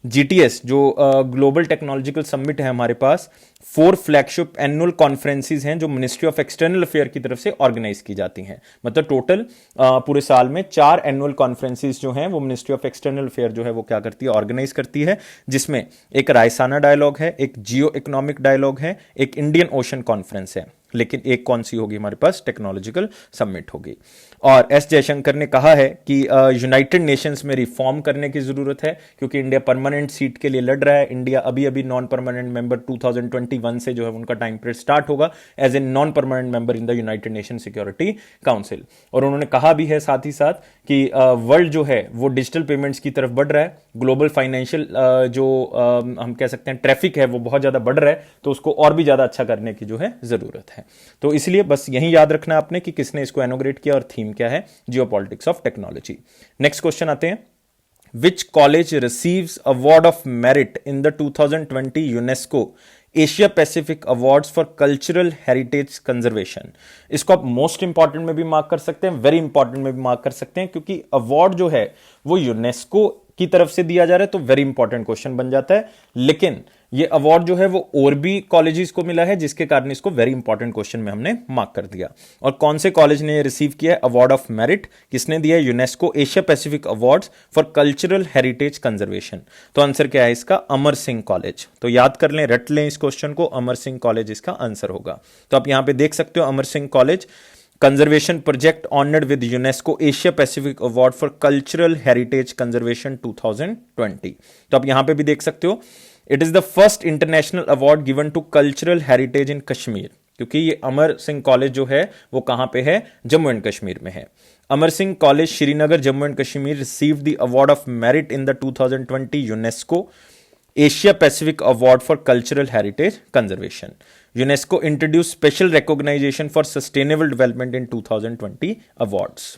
GTS जो ग्लोबल टेक्नोलॉजिकल समिट है हमारे पास, 4 फ्लैगशिप एनुअल कॉन्फ्रेंसेज हैं जो मिनिस्ट्री ऑफ एक्सटर्नल अफेयर की तरफ से ऑर्गेनाइज की जाती हैं। मतलब टोटल पूरे साल में 4 एनुअल कॉन्फ्रेंसेज जो हैं वो मिनिस्ट्री ऑफ एक्सटर्नल अफेयर जो है वो क्या करती है, ऑर्गेनाइज करती है, जिसमें एक रायसाना डायलॉग है, एक जियो इकोनॉमिक डायलॉग है, एक इंडियन ओशन कॉन्फ्रेंस है, लेकिन एक कौन सी होगी हमारे पास, टेक्नोलॉजिकल समिट होगी। और एस जयशंकर ने कहा है कि यूनाइटेड नेशंस में रिफॉर्म करने की जरूरत है, क्योंकि इंडिया परमानेंट सीट के लिए लड़ रहा है। इंडिया अभी अभी नॉन परमानेंट मेंबर 2021 से जो है उनका टाइम पीरियड स्टार्ट होगा as a non permanent member in the United Nation Security Council. और उन्होंने कहा भी है साथ ही साथ कि वर्ल्ड जो है वो डिजिटल पेमेंट्स की तरफ बढ़ रहा है, ग्लोबल फाइनेंशियल जो हम कह सकते हैं ट्रैफिक है वो बहुत ज्यादा बढ़ रहा है, तो उसको और भी ज्यादा अच्छा करने की जो है जरूरत है। तो इसलिए बस यही याद रखना है आपने कि किसने इसको इनॉग्रेट किया और थीम क्या है, geopolitics of technology. Next question आते हैं, which college receives award of merit in the 2020 UNESCO Asia Pacific awards for cultural heritage conservation. इसको आप मोस्ट इंपॉर्टेंट में भी मार्क कर सकते हैं, वेरी इंपॉर्टेंट में भी मार्क कर सकते हैं, क्योंकि अवार्ड जो है वो यूनेस्को की तरफ से दिया जा रहा है, तो वेरी इंपॉर्टेंट क्वेश्चन बन जाता है। लेकिन ये अवार्ड जो है वो और भी कॉलेजेस को मिला है, जिसके कारण इसको वेरी इंपॉर्टेंट क्वेश्चन में हमने मार्क कर दिया। और कौन से कॉलेज ने रिसीव किया है अवार्ड ऑफ मेरिट, किसने दिया है, UNESCO Asia Pacific awards for cultural heritage conservation. तो आंसर क्या है इसका, अमर सिंह कॉलेज। तो याद कर लें, रट लें इस क्वेश्चन को, अमर सिंह कॉलेज इसका आंसर होगा। तो आप यहां पे देख सकते हो, Amar Singh college conservation project honoured with UNESCO Asia Pacific award for cultural heritage conservation 2020। तो आप यहां पे भी देख सकते हो, it is the first international award given to cultural heritage in Kashmir, क्योंकि ये अमर सिंह कॉलेज जो है वो कहां पे है, जम्मू एंड कश्मीर में है। Amar Singh college Srinagar Jammu and Kashmir received the award of merit in the 2020 UNESCO Asia Pacific award for cultural heritage conservation. UNESCO introduce special recognition for sustainable development in 2020 awards.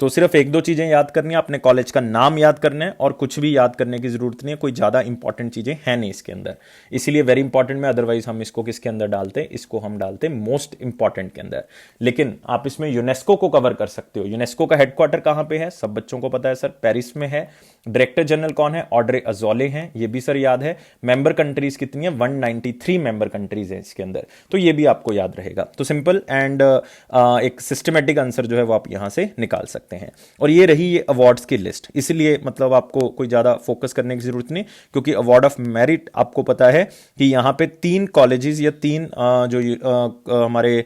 तो सिर्फ एक दो चीजें याद करनी है, अपने कॉलेज का नाम याद करना है और कुछ भी याद करने की जरूरत नहीं है, कोई ज्यादा इंपॉर्टेंट चीजें हैं नहीं इसके अंदर, इसीलिए वेरी इंपॉर्टेंट में, अदरवाइज हम इसको किसके अंदर डालते, इसको हम डालते मोस्ट इंपॉर्टेंट के अंदर। लेकिन आप इसमें यूनेस्को को कवर कर सकते हो। यूनेस्को का हेडक्वार्टर कहां पे है, सब बच्चों को पता है सर, पेरिस में है। डायरेक्टर जनरल कौन है, ऑड्रे अजोले हैं, ये भी सर याद है। मेंबर कंट्रीज कितनी है, 193 मेंबर कंट्रीज है इसके अंदर, तो ये भी आपको याद रहेगा। तो सिंपल एंड एक सिस्टमेटिक आंसर जो है वो आप यहां से निकाल सकते हैं। और ये रही ये अवार्ड्स की लिस्ट, इसलिए मतलब आपको कोई ज्यादा फोकस करने की जरूरत नहीं, क्योंकि अवार्ड ऑफ मेरिट आपको पता है कि यहां पे 3 कॉलेजेस या 3 जो हमारे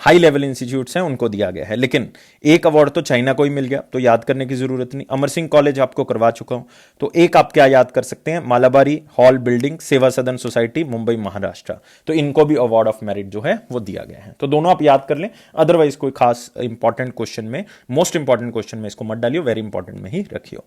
हाई लेवल इंस्टीट्यूट्स हैं उनको दिया गया है। लेकिन एक अवार्ड तो चाइना को ही मिल गया, तो याद करने की जरूरत नहीं। अमर सिंह कॉलेज आपको करवा चुका हूं, तो एक आप क्या याद कर सकते हैं, मालाबारी हॉल बिल्डिंग, सेवा सदन सोसाइटी, मुंबई महाराष्ट्र, तो इनको भी अवार्ड ऑफ मेरिट जो है वो दिया गया है। तो दोनों आप याद कर लें, अदरवाइज कोई खास इंपॉर्टेंट क्वेश्चन में, मोस्ट इंपॉर्टेंट क्वेश्चन में इसको मत डालियो, वेरी इंपॉर्टेंट में ही रखियो।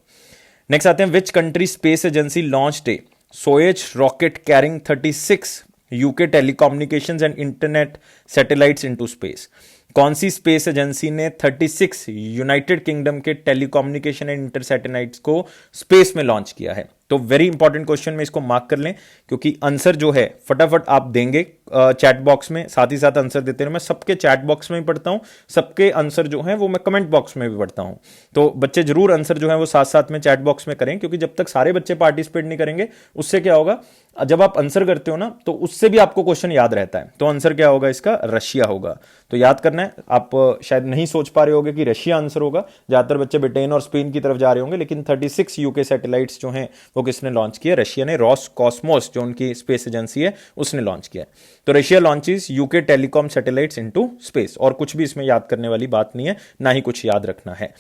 नेक्स्ट आते हैं, which country space agency launched a Soyuz rocket carrying 36 UK telecommunications and internet satellites into space. कौन सी स्पेस एजेंसी ने 36 यूनाइटेड किंगडम के टेलीकम्युनिकेशन एंड इंटर सैटेलाइट्स को स्पेस में लॉन्च किया है? तो वेरी इंपॉर्टेंट क्वेश्चन में इसको मार्क कर लें, क्योंकि आंसर जो है फटाफट आप देंगे चैट बॉक्स में, साथ ही साथ आंसर देते रहे। मैं सबके चैट बॉक्स में भी पढ़ता हूं, सबके आंसर जो है वो मैं कमेंट बॉक्स में भी पढ़ता हूं, तो बच्चे जरूर आंसर जो है वो साथ साथ में चैट बॉक्स में करें, क्योंकि जब तक सारे बच्चे पार्टिसिपेट नहीं करेंगे उससे क्या होगा, जब आप आंसर करते हो ना तो उससे भी आपको क्वेश्चन याद रहता है। तो आंसर क्या होगा इसका, रशिया होगा। तो याद करना है, आप शायद नहीं सोच पा रहे होंगे कि रशिया आंसर होगा, ज्यादातर बच्चे ब्रिटेन और स्पेन की तरफ जा रहे होंगे, लेकिन 36 यूके सैटेलाइट्स जो हैं वो किसने लॉन्च किया, रशिया ने। रॉस कॉस्मोस जो उनकी स्पेस एजेंसी है उसने लॉन्च किया। तो Russia launches UK telecom satellites into space, और कुछ भी इसमें याद करने वाली बात नहीं है, ना ही कुछ याद रखना है।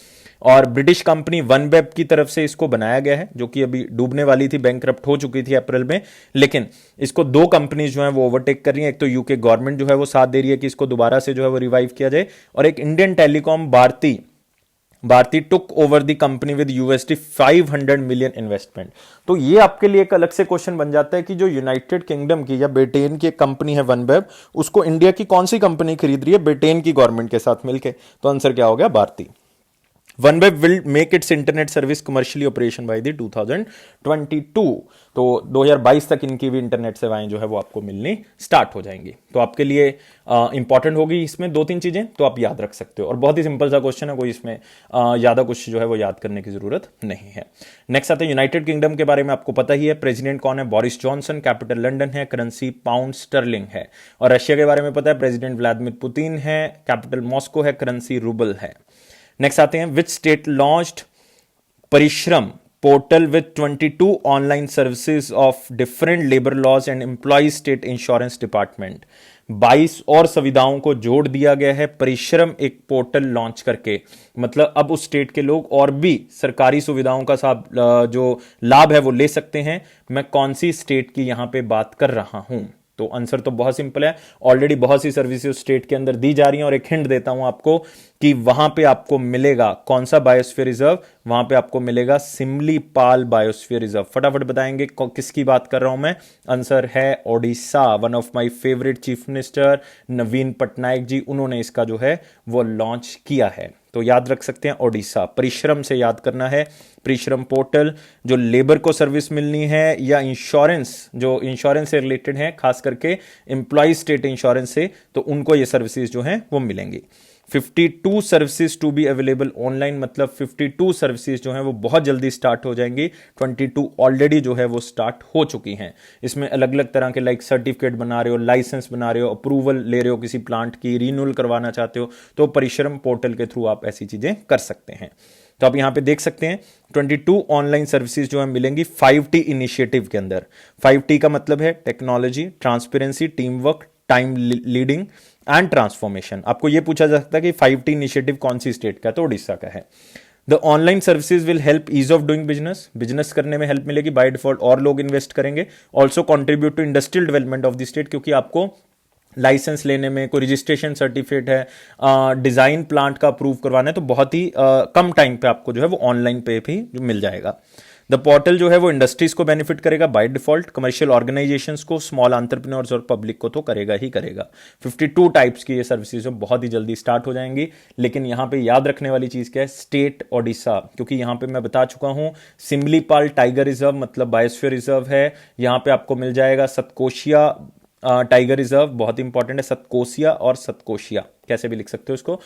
और ब्रिटिश कंपनी वनवेब की तरफ से इसको बनाया गया है, जो कि अभी डूबने वाली थी, बैंकरप्ट हो चुकी थी अप्रैल में, लेकिन इसको 2 कंपनीज जो है वो ओवरटेक कर रही है। एक तो यूके गवर्नमेंट जो है वो साथ दे रही है कि इसको दोबारा से जो है वो रिवाइव किया जाए, और एक Indian telecom Bharti took over the company with USD 500 million investment. तो ये आपके लिए एक अलग से क्वेश्चन बन जाता है कि जो यूनाइटेड किंगडम की या ब्रिटेन की एक कंपनी है वनवेब, उसको इंडिया की कौन सी कंपनी खरीद रही है, ब्रिटेन की गवर्नमेंट के साथ मिलकर। तो आंसर क्या हो गया, Bharti. OneWeb will make its internet service commercially operation by the 2022। तो 2022 तक इनकी भी इंटरनेट सेवाएं जो है वो आपको मिलनी स्टार्ट हो जाएंगी। तो आपके लिए इंपॉर्टेंट होगी इसमें 2-3 चीजें, तो आप याद रख सकते हो, और बहुत ही सिंपल सा क्वेश्चन है, कोई इसमें ज्यादा कुछ जो है वो याद करने की जरूरत नहीं है। नेक्स्ट आते हैं यूनाइटेड किंगडम के बारे में आपको पता ही है, प्रेसिडेंट कौन है, बोरिस जॉनसन, कैपिटल लंदन है, करेंसी पाउंड स्टर्लिंग है। और रशिया के बारे में पता है, प्रेसिडेंट व्लादिमीर पुतिन है, कैपिटल मॉस्को है, करेंसी रूबल है। नेक्स्ट आते हैं, which state launched Parishram portal with 22 online services of different labour laws and employ state insurance department. 22 और सुविधाओं को जोड़ दिया गया है परिश्रम एक पोर्टल लॉन्च करके, मतलब अब उस स्टेट के लोग और भी सरकारी सुविधाओं का जो लाभ है वो ले सकते हैं। मैं कौन सी स्टेट की यहां पे बात कर रहा हूं? तो आंसर तो बहुत सिंपल है, ऑलरेडी बहुत सी सर्विसेज स्टेट के अंदर दी जा रही हैं, और एक हिंट देता हूं आपको कि वहां पे आपको मिलेगा कौन सा बायोस्फीयर रिजर्व, वहां पे आपको मिलेगा सिमलीपाल बायोस्फीयर रिजर्व। फटाफट बताएंगे किसकी बात कर रहा हूं मैं, आंसर है Odisha. One of my favourite chief minister Naveen Patnaik ji, उन्होंने इसका जो है वो लॉन्च किया है। तो याद रख सकते हैं ओडिशा। परिश्रम से याद करना है, परिश्रम पोर्टल जो लेबर को सर्विस मिलनी है, या इंश्योरेंस जो इंश्योरेंस से रिलेटेड है, खास करके एम्प्लॉय स्टेट इंश्योरेंस से, तो उनको ये सर्विसेज जो हैं वो मिलेंगी। 52 services to be available online, मतलब 52 सर्विसेज जो हैं वो बहुत जल्दी स्टार्ट हो जाएंगी। 22 ऑलरेडी जो है वो स्टार्ट हो चुकी हैं। इसमें अलग अलग तरह के लाइक सर्टिफिकेट बना रहे हो, लाइसेंस बना रहे हो, अप्रूवल ले रहे हो किसी प्लांट की, रिन्यूअल करवाना चाहते हो, तो परिश्रम पोर्टल के थ्रू आप ऐसी चीजें कर सकते हैं। तो आप यहां पे देख सकते हैं 22 ऑनलाइन सर्विसेज जो है मिलेंगी 5T इनिशिएटिव के अंदर। 5T का मतलब है technology, transparency, team work, time leading and transformation. आपको यह पूछा जा सकता है कि 5T इनिशिएटिव कौन सी स्टेट का है, तो उड़ीसा का है। The online services will help ease of doing business करने में हेल्प मिलेगी, बाय डिफॉल्ट और लोग इन्वेस्ट करेंगे। Also contribute to industrial development of the state, क्योंकि आपको लाइसेंस लेने में, कोई रजिस्ट्रेशन सर्टिफिकेट है, डिजाइन प्लांट का अप्रूव करवाना है, तो बहुत ही कम टाइम पे आपको जो है वो ऑनलाइन पे भी मिल जाएगा। द पोर्टल जो है वो इंडस्ट्रीज को बेनिफिट करेगा बाय डिफॉल्ट, कमर्शियल ऑर्गेनाइजेशंस को, स्मॉल एंटरप्रेन्योर्स और पब्लिक को तो करेगा ही करेगा। 52 टाइप्स की ये सर्विसेज बहुत ही जल्दी स्टार्ट हो जाएंगी। लेकिन यहां पे याद रखने वाली चीज क्या है, स्टेट ओडिशा, क्योंकि यहां पे मैं बता चुका हूं सिमलीपाल टाइगर रिजर्व मतलब बायोस्फीयर रिजर्व है। यहां पे आपको मिल जाएगा सतकोशिया टाइगर रिजर्व, बहुत इंपॉर्टेंट है, सतकोसिया और सतकोशिया कैसे भी लिख सकते हो इसको।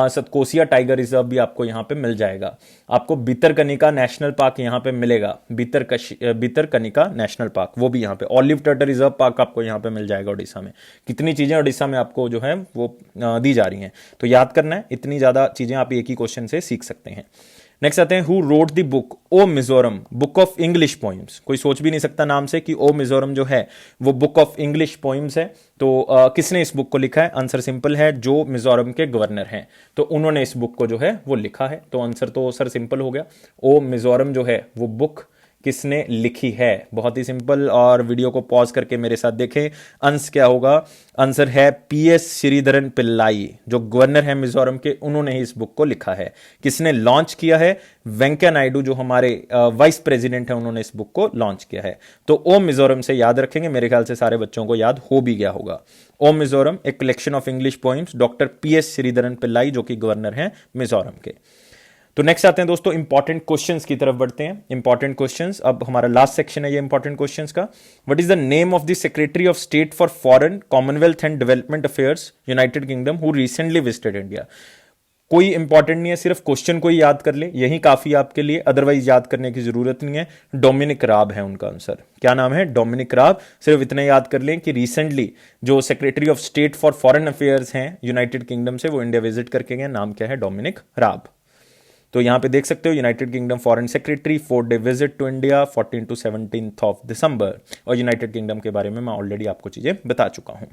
सतकोसिया टाइगर रिजर्व भी आपको यहां पे मिल जाएगा। आपको भितरकनिका नेशनल पार्क यहां पे मिलेगा, भितरकनिका नेशनल पार्क, वो भी यहां पे। ऑलिव टर्टल रिजर्व पार्क आपको यहां पे मिल जाएगा उड़ीसा में। कितनी चीजें उड़ीसा में आपको जो है वो दी जा रही हैं, तो याद करना है, इतनी ज्यादा चीजें आप एक ही क्वेश्चन से सीख सकते हैं। नेक्स्ट आते हैं, who wrote the book O Mizoram, book of English poems. कोई सोच भी नहीं सकता नाम से कि ओ मिजोरम जो है वो बुक ऑफ इंग्लिश पोइम्स है। तो किसने इस बुक को लिखा है? आंसर सिंपल है, जो मिजोरम के गवर्नर हैं तो उन्होंने इस बुक को जो है वो लिखा है। तो आंसर तो सर सिंपल हो गया, ओ मिजोरम जो है वो बुक किसने लिखी है, बहुत ही सिंपल। और वीडियो को पॉज करके मेरे साथ देखें, आंसर क्या होगा? आंसर है पीएस श्रीधरन पिल्लाई, जो गवर्नर है मिजोरम के, उन्होंने ही इस बुक को लिखा है। किसने लॉन्च किया है? वेंकैया नायडू, जो हमारे वाइस प्रेसिडेंट है, उन्होंने इस बुक को लॉन्च किया है। तो ओ मिजोरम से याद रखेंगे, मेरे ख्याल से सारे बच्चों को याद हो भी गया होगा। ओ मिजोरम, एक collection of English poems, doctor PS Sreedharan Pillai जो कि गवर्नर हैं मिजोरम के। तो नेक्स्ट आते हैं दोस्तों इंपॉर्टेंट क्वेश्चंस की तरफ बढ़ते हैं। इंपॉर्टेंट क्वेश्चंस, अब हमारा लास्ट सेक्शन है ये इंपॉर्टेंट क्वेश्चंस का। What is the name of the secretary of state for foreign, Commonwealth and development affairs, United kingdom, who recently visited India? कोई इंपॉर्टेंट नहीं है, सिर्फ क्वेश्चन को ही याद कर ले, यही काफी आपके लिए, अदरवाइज याद करने की जरूरत नहीं है। डोमिनिक राब है उनका आंसर। क्या नाम है? डोमिनिक राब। सिर्फ इतना याद कर लें कि रिसेंटली जो secretary of state for foreign affairs हैं यूनाइटेड किंगडम से, वो इंडिया विजिट करके गए। नाम क्या है? डोमिनिक राब। तो यहां पे देख सकते हो United Kingdom foreign secretary, 4-day visit to India 14 to 17 of December. और यूनाइटेड किंगडम के बारे में मैं ऑलरेडी आपको चीजें बता चुका हूं।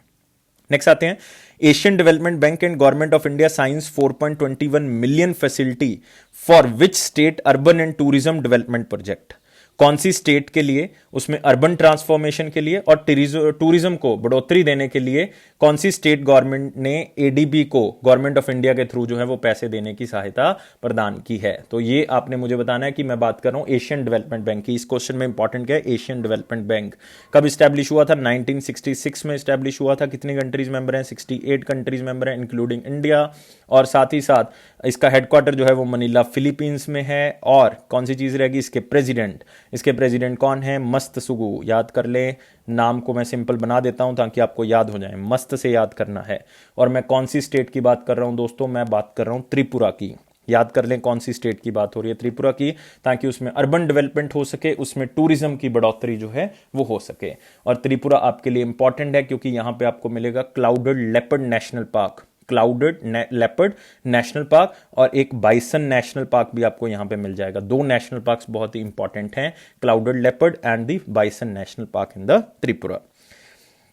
नेक्स्ट आते हैं, Asian development bank and government of India science 4.21 million facility for which state urban and tourism development project? कौन सी स्टेट के लिए? उसमें अर्बन ट्रांसफॉर्मेशन के लिए और टूरिज्म को बढ़ोतरी देने के लिए कौन सी स्टेट गवर्नमेंट ने एडीबी को गवर्नमेंट ऑफ इंडिया के थ्रू जो है वो पैसे देने की सहायता प्रदान की है? तो ये आपने मुझे बताना है कि मैं बात कर रहा हूं एशियन डेवलपमेंट बैंक की। इस क्वेश्चन में इंपॉर्टेंट क्या है? एशियन डेवलपमेंट बैंक कब स्टैब्लिश हुआ था? 1966 में स्टैब्लिश हुआ था। कितनी कंट्रीज मेंबर हैं? 68 कंट्रीज मेंबर हैं इंक्लूडिंग इंडिया। और साथ ही साथ इसका हेडक्वार्टर जो है वो मनीला फिलीपींस में है। और कौन सी चीज रहेगी? इसके प्रेसिडेंट, इसके प्रेसिडेंट कौन है? मस्तसुगु। याद कर ले, नाम को मैं सिंपल बना देता हूं ताकि आपको याद हो जाए, मस्त से याद करना है। और मैं कौन सी स्टेट की बात कर रहा हूं दोस्तों? मैं बात कर रहा हूं त्रिपुरा की। याद कर लें कौन सी स्टेट की बात हो रही है? त्रिपुरा की, ताकि उसमें अर्बन डेवलपमेंट हो सके, उसमें टूरिज्म की बढ़ोतरी जो है वो हो सके। और त्रिपुरा आपके लिए इंपॉर्टेंट है क्योंकि यहां पे आपको मिलेगा clouded leopard national park, clouded leopard national park, और एक बाइसन नेशनल पार्क भी आपको यहां पे मिल जाएगा। दो नेशनल पार्क्स बहुत ही इंपॉर्टेंट हैं, clouded leopard and the bison national park in the Tripura.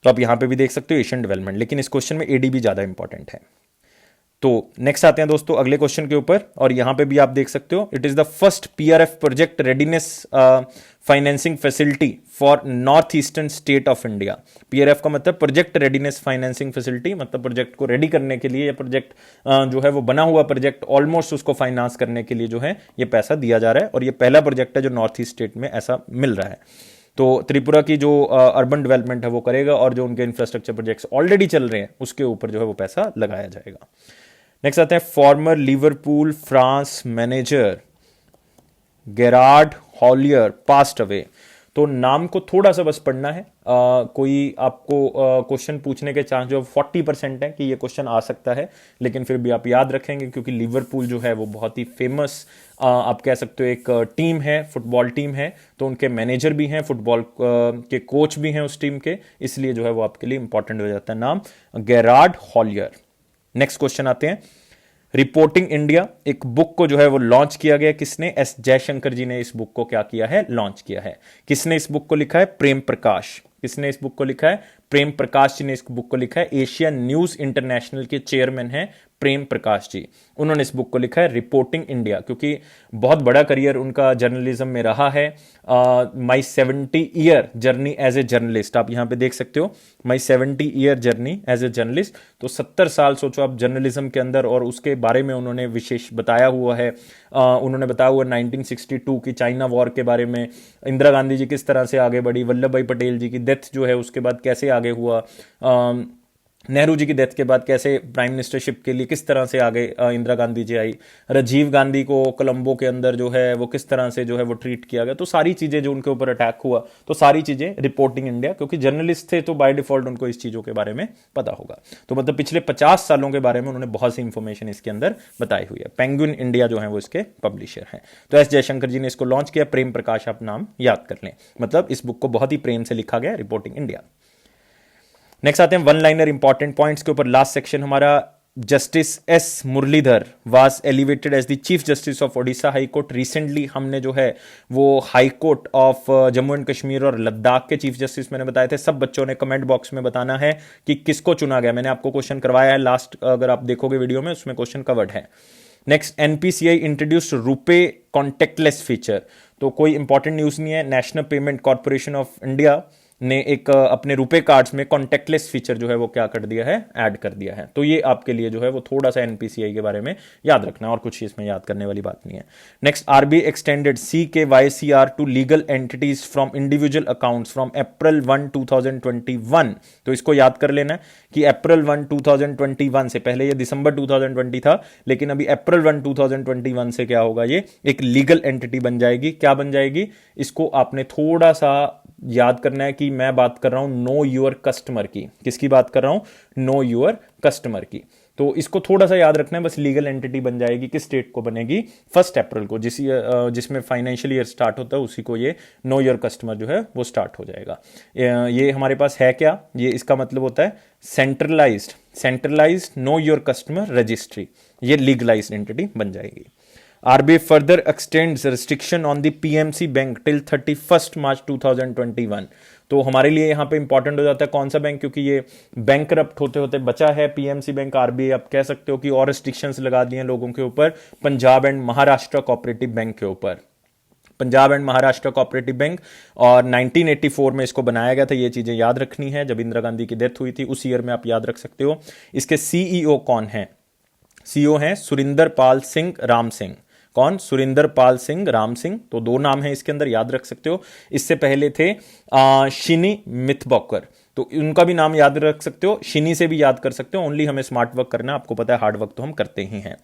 तो आप यहां पे भी देख सकते हो एशियन डेवलपमेंट, लेकिन इस क्वेश्चन में एडीबी ज्यादा इंपॉर्टेंट है। तो नेक्स्ट आते हैं दोस्तों अगले क्वेश्चन के ऊपर, और यहां पे भी आप देख सकते हो, it is the first PRF project readiness financing facility for north eastern state of India. PRF का मतलब प्रोजेक्ट रेडीनेस फाइनेंसिंग फैसिलिटी, मतलब प्रोजेक्ट को रेडी करने के लिए, या प्रोजेक्ट जो है वो बना हुआ प्रोजेक्ट ऑलमोस्ट उसको फाइनेंस करने के लिए जो है ये पैसा दिया जा रहा है। और ये पहला प्रोजेक्ट है जो नॉर्थ ईस्ट स्टेट में ऐसा मिल रहा है। तो त्रिपुरा की जो अर्बन डेवलपमेंट है वो करेगा, और जो उनके इंफ्रास्ट्रक्चर प्रोजेक्ट्स ऑलरेडी चल रहे हैं उसके ऊपर जो है वो पैसा लगाया जाएगा। नेक्स्ट आते हैं, former Liverpool France manager Gerard Houllier passed away. तो नाम को थोड़ा सा बस पढ़ना है। कोई आपको क्वेश्चन पूछने के चांस जो 40% है कि ये क्वेश्चन आ सकता है, लेकिन फिर भी आप याद रखेंगे क्योंकि लिवरपूल जो है वो बहुत ही फेमस आप कह सकते हो एक टीम है, फुटबॉल टीम है। तो उनके मैनेजर भी हैं, फुटबॉल के कोच भी हैं उस टीम के, इसलिए जो है वो आपके लिए इंपॉर्टेंट हो जाता है नाम, गेरार्ड हॉलियर। नेक्स्ट क्वेश्चन आते हैं, रिपोर्टिंग इंडिया, एक बुक को जो है वो लॉन्च किया गया, किसने? एस जयशंकर जी ने इस बुक को क्या किया है? लॉन्च किया है। किसने इस बुक को लिखा है? प्रेम प्रकाश। किसने इस बुक को लिखा है? प्रेम प्रकाश जी ने इस बुक को लिखा है। एशिया न्यूज इंटरनेशनल के चेयरमैन हैं प्रेम प्रकाश जी, उन्होंने इस बुक को लिखा है रिपोर्टिंग इंडिया, क्योंकि बहुत बड़ा करियर उनका जर्नलिज्म में रहा है। My 70 year journey as a journalist, आप यहाँ पे देख सकते हो, my 70 year journey as a journalist. तो 70 साल सोचो आप जर्नलिज्म के अंदर, और उसके बारे में उन्होंने विशेष बताया हुआ है। उन्होंने बताया हुआ 1962 की चाइना वॉर के बारे में, इंदिरा गांधी जी किस तरह से आगे बढ़ी, वल्लभ भाई पटेल जी की डेथ जो है उसके बाद कैसे आगे हुआ, नेहरू जी की डेथ के बाद कैसे प्राइम मिनिस्टरशिप के लिए किस तरह से आगे इंदिरा गांधी जी आई, राजीव गांधी को कोलंबो के अंदर जो है वो किस तरह से जो है वो ट्रीट किया गया, तो सारी चीजें जो उनके ऊपर अटैक हुआ, तो सारी चीजें रिपोर्टिंग इंडिया, क्योंकि जर्नलिस्ट थे तो बाय डिफॉल्ट उनको इस चीजों के बारे में पता होगा। तो मतलब पिछले 50 सालों के बारे में उन्होंने बहुत सी इंफॉर्मेशन इसके अंदर बताई हुई है। पेंगुइन इंडिया जो है वो इसके पब्लिशर हैं। तो एस जयशंकर जी ने इसको लॉन्च किया। प्रेम प्रकाश आप नाम याद कर लें, मतलब इस बुक को बहुत ही प्रेम से लिखा गया, रिपोर्टिंग इंडिया। नेक्स्ट आते हैं वन लाइनर इंपॉर्टेंट पॉइंट्स के ऊपर। लास्ट सेक्शन हमारा, justice S Muralidhar was elevated as the chief justice of Odisha high court. Recently हमने जो है वो high court of Jammu and Kashmir और लद्दाख के चीफ जस्टिस मैंने बताए थे। सब बच्चों ने कमेंट बॉक्स में बताना है कि किसको चुना गया। मैंने आपको क्वेश्चन करवाया है लास्ट, अगर आप देखोगे वीडियो में उसमें क्वेश्चन कवर्ड है। Next, NPCI introduced RuPay contact lens feature. तो कोई इंपॉर्टेंट न्यूज नहीं है। National payment corporation of India ने एक अपने रुपए कार्ड्स में कॉन्टेक्टलेस फीचर जो है वो क्या कर दिया है, ऐड कर दिया है। तो ये आपके लिए जो है वो थोड़ा सा एनपीसीआई के बारे में याद रखना, और कुछ इसमें याद करने वाली बात नहीं है। Next, RBI extended CKYCR to legal entities from individual accounts from April 1, 2021। तो इसको याद कर लेना है कि April 1, 2021 से पहले ये दिसंबर 2020 था, लेकिन अभी April 1, 2021 से क्या होगा, ये एक लीगल एंटिटी बन जाएगी। क्या बन जाएगी, इसको आपने थोड़ा सा याद करना है कि मैं बात कर रहा हूं नो यूर कस्टमर की। किसकी बात कर रहा हूं, नो यूर कस्टमर की। तो इसको थोड़ा सा याद रखना है, बस लीगल एंटिटी बन जाएगी। किस डेट को बनेगी, 1 अप्रैल को, जिसमें फाइनेंशियल ईयर स्टार्ट होता है उसी को ये नो यूर कस्टमर जो है वो स्टार्ट हो जाएगा। ये हमारे पास है क्या, ये इसका मतलब होता है centralised know your customer registry. ये लीगलाइज्ड एंटिटी बन जाएगी। RBI further extends restriction on the PMC bank till 31 मार्च 2021। तो हमारे लिए यहाँ पे इंपॉर्टेंट हो जाता है कौन सा बैंक, क्योंकि ये बैंकरप्ट होते होते बचा है पीएमसी बैंक। RBI आप कह सकते हो कि और रिस्ट्रिक्शंस लगा दिए हैं लोगों के ऊपर, Punjab and Maharashtra cooperative bank के ऊपर। Punjab and Maharashtra cooperative bank, और 1984 में इसको बनाया गया था। ये चीजें याद रखनी है, जब इंदिरा गांधी की डेथ हुई थी उस ईयर में आप याद रख सकते हो। इसके सीईओ कौन है, सीईओ हैं सुरिंदर पाल सिंह राम सिंह। कौन, सुरिंदर पाल सिंह राम सिंह। तो 2 नाम है इसके अंदर, याद रख सकते हो। इससे पहले थे शिनी मिथबॉकर, तो उनका भी नाम याद रख सकते हो, शिनी से भी याद कर सकते हो। ओनली हमें स्मार्ट वर्क करना है, आपको पता है हार्ड वर्क तो हम करते ही हैं।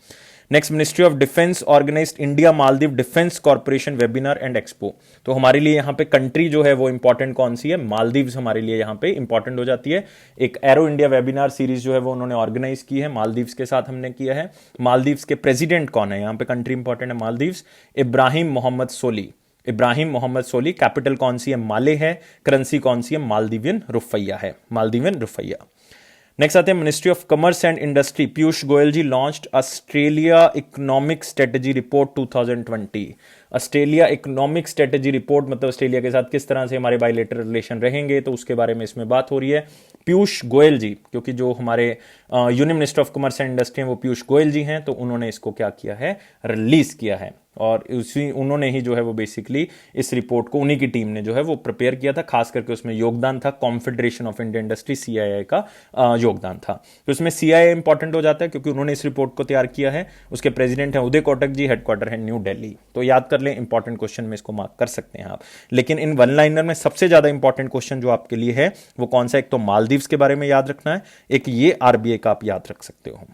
Next, ministry of defence organized India Maldives defence corporation webinar and expo. तो हमारे लिए यहाँ पे कंट्री जो है वो इंपॉर्टेंट कौन सी है, मालदीव्स हमारे लिए यहाँ पे इंपॉर्टेंट हो जाती है। एक एरो इंडिया वेबिनार सीरीज जो है वो उन्होंने ऑर्गेनाइज की है, मालदीव्स के साथ हमने किया है। मालदीव्स के प्रेसिडेंट कौन है, यहाँ पे कंट्री इंपॉर्टेंट है मालदीव्स, इब्राहिम मोहम्मद सोली। इब्राहिम मोहम्मद सोली। कैपिटल कौन सी है, माले है। करेंसी कौन सी है, मालदीवियन रुपया है, मालदीवियन रुपया। नेक्स्ट आते हैं ministry of commerce and industry. Piyush Goyal ji launched Australia economic strategy report 2020। Australia economic strategy report मतलब ऑस्ट्रेलिया के साथ किस तरह से हमारे बायलैटरल रिलेशन रहेंगे, तो उसके बारे में इसमें बात हो रही है। पीयूष गोयल जी, क्योंकि जो हमारे union minister of commerce and industry हैं वो पीयूष गोयल जी हैं, तो उन्होंने इसको क्या किया है, रिलीज किया है। और उन्होंने ही जो है वो बेसिकली इस रिपोर्ट को उन्हीं की टीम ने जो है वो प्रिपेयर किया था। खास करके उसमें योगदान था confederation of Indian industry CII का योगदान था। तो इसमें CII इंपॉर्टेंट हो जाता है क्योंकि उन्होंने इस रिपोर्ट को तैयार किया है। उसके प्रेसिडेंट हैं उदय कोटक जी, हेडक्वार्टर है न्यू दिल्ली। तो याद कर लें, इंपॉर्टेंट क्वेश्चन में इसको मार्क कर सकते हैं आप। लेकिन इन वन लाइनर में सबसे ज्यादा इंपॉर्टेंट क्वेश्चन जो आपके लिए है वो कौन सा, एक तो मालदीव्स के बारे में याद रखना है, एक ये RBI का आप याद रख सकते हो।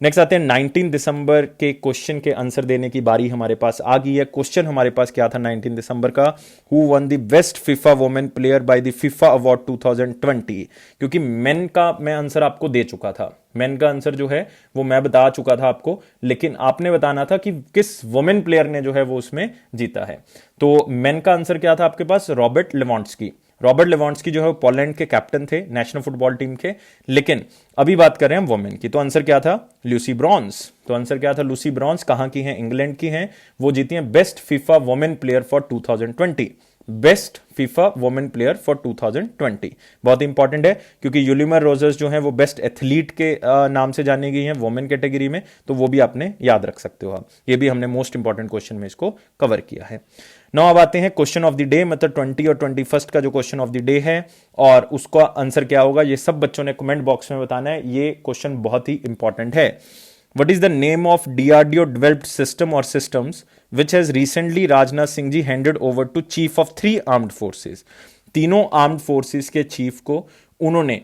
नेक्स्ट आते हैं 19 दिसंबर के क्वेश्चन के आंसर देने की बारी हमारे पास आ गई है। क्वेश्चन हमारे पास क्या था 19 दिसंबर का, who won the best FIFA women player by the FIFA award 2020। क्योंकि मेन का मैं आंसर आपको दे चुका था, मेन का आंसर जो है वो मैं बता चुका था आपको, लेकिन आपने बताना था कि किस वुमेन प्लेयर ने जो है वो उसमें जीता है। तो मेन का आंसर क्या था आपके पास, रॉबर्ट लेवांडोव्स्की। रॉबर्ट लेवांडोव्स्की जो है वो पोलैंड के कैप्टन थे नेशनल फुटबॉल टीम के। लेकिन अभी बात कर रहे हैं हम वुमेन की, तो आंसर क्या था, लूसी ब्रॉन्ज। तो आंसर क्या था, लूसी ब्रॉन्ज। कहां की हैं, इंग्लैंड की हैं। वो जीती हैं best FIFA women player for 2020। Best FIFA women player for 2020। बहुत इंपॉर्टेंट है क्योंकि यूलिमर रोजर्स जो हैं वो बेस्ट एथलीट के नाम से जानी गई हैं वुमेन कैटेगरी में, तो वो भी आपने याद रख सकते हो आप। ये भी हमने मोस्ट इंपॉर्टेंट क्वेश्चन में इसको कवर किया है। नाउ अब आते हैं क्वेश्चन ऑफ द डे, मतलब 20 और 21 का जो क्वेश्चन ऑफ द डे है और उसका आंसर क्या होगा ये सब बच्चों ने कमेंट बॉक्स में बताना है। ये क्वेश्चन बहुत ही इंपॉर्टेंट है। What is the name of DRDO developed system or systems which has recently Rajnath Singh ji handed over to Chief of 3 armed forces? तीनों आर्म्ड फोर्सेस के चीफ को उन्होंने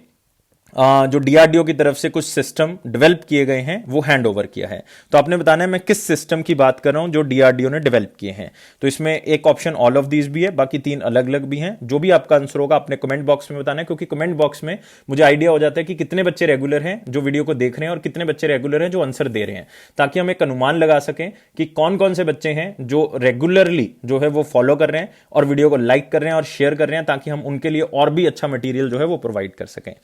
जो डीआरडीओ की तरफ से कुछ सिस्टम डेवलप किए गए हैं वो हैंड ओवर किया है। तो आपने बताना है मैं किस सिस्टम की बात कर रहा हूं जो डीआरडीओ ने डेवलप किए हैं। तो इसमें एक ऑप्शन ऑल ऑफ दीज भी है, बाकी 3 अलग अलग भी हैं। जो भी आपका आंसर होगा आपने कमेंट बॉक्स में बताना है, क्योंकि कमेंट बॉक्स में मुझे आइडिया हो जाता है कि कितने बच्चे रेगुलर हैं जो वीडियो को देख रहे हैं और कितने बच्चे रेगुलर हैं जो आंसर दे रहे हैं, ताकि हम एक अनुमान लगा सकें कि कौन कौन से बच्चे हैं जो रेगुलरली जो है वो फॉलो कर रहे हैं और वीडियो को लाइक कर रहे हैं और शेयर कर रहे हैं, ताकि हम उनके लिए और भी अच्छा मटेरियल जो है वो प्रोवाइड कर सकें।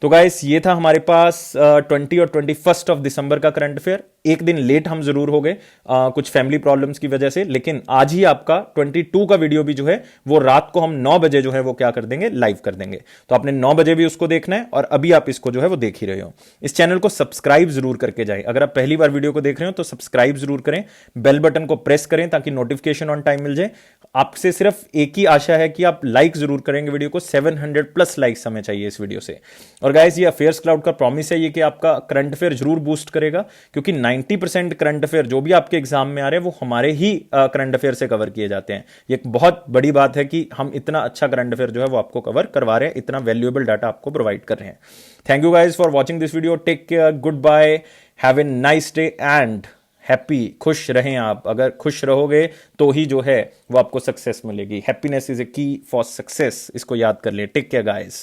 तो गाइस ये था हमारे पास 20 और 21 ऑफ दिसंबर का करंट अफेयर। एक दिन लेट हम जरूर हो गए कुछ फैमिली प्रॉब्लम्स की वजह से, लेकिन आज ही आपका 22 का वीडियो भी जो है वो रात को हम 9 बजे जो है वो क्या कर देंगे, लाइव कर देंगे। तो आपने 9 बजे भी उसको देखना है और अभी आप इसको जो है वो देख ही रहे हो। इस चैनल को सब्सक्राइब जरूर करके जाएं। अगर आप पहली बार वीडियो को देख रहे हो तो सब्सक्राइब जरूर करें, बेल बटन को प्रेस करें ताकि नोटिफिकेशन ऑन टाइम मिल जाए। आपसे सिर्फ एक ही आशा है कि आप लाइक जरूर करेंगे वीडियो को। 700+ लाइक्स हमें चाहिए इस वीडियो से। और गाइस ये अफेयर्स क्लाउड का प्रॉमिस है ये कि आपका करंट अफेयर जरूर बूस्ट करेगा, क्योंकि 90% करंट अफेयर जो भी आपके एग्जाम में आ रहे हैं वो हमारे ही करंट अफेयर से कवर किए जाते हैं। ये एक बहुत बड़ी बात है कि हम इतना अच्छा करंट अफेयर जो है वो आपको कवर करवा रहे हैं, इतना वैल्यूएबल डाटा आपको प्रोवाइड कर रहे हैं। Thank you guys for watching this video. Take care, goodbye, have a nice day and happy. खुश रहें आप। अगर खुश रहोगे तो ही जो है वो आपको सक्सेस मिलेगी। हैप्पीनेस इज ए की फॉर सक्सेस, इसको याद कर ले। Take care guys.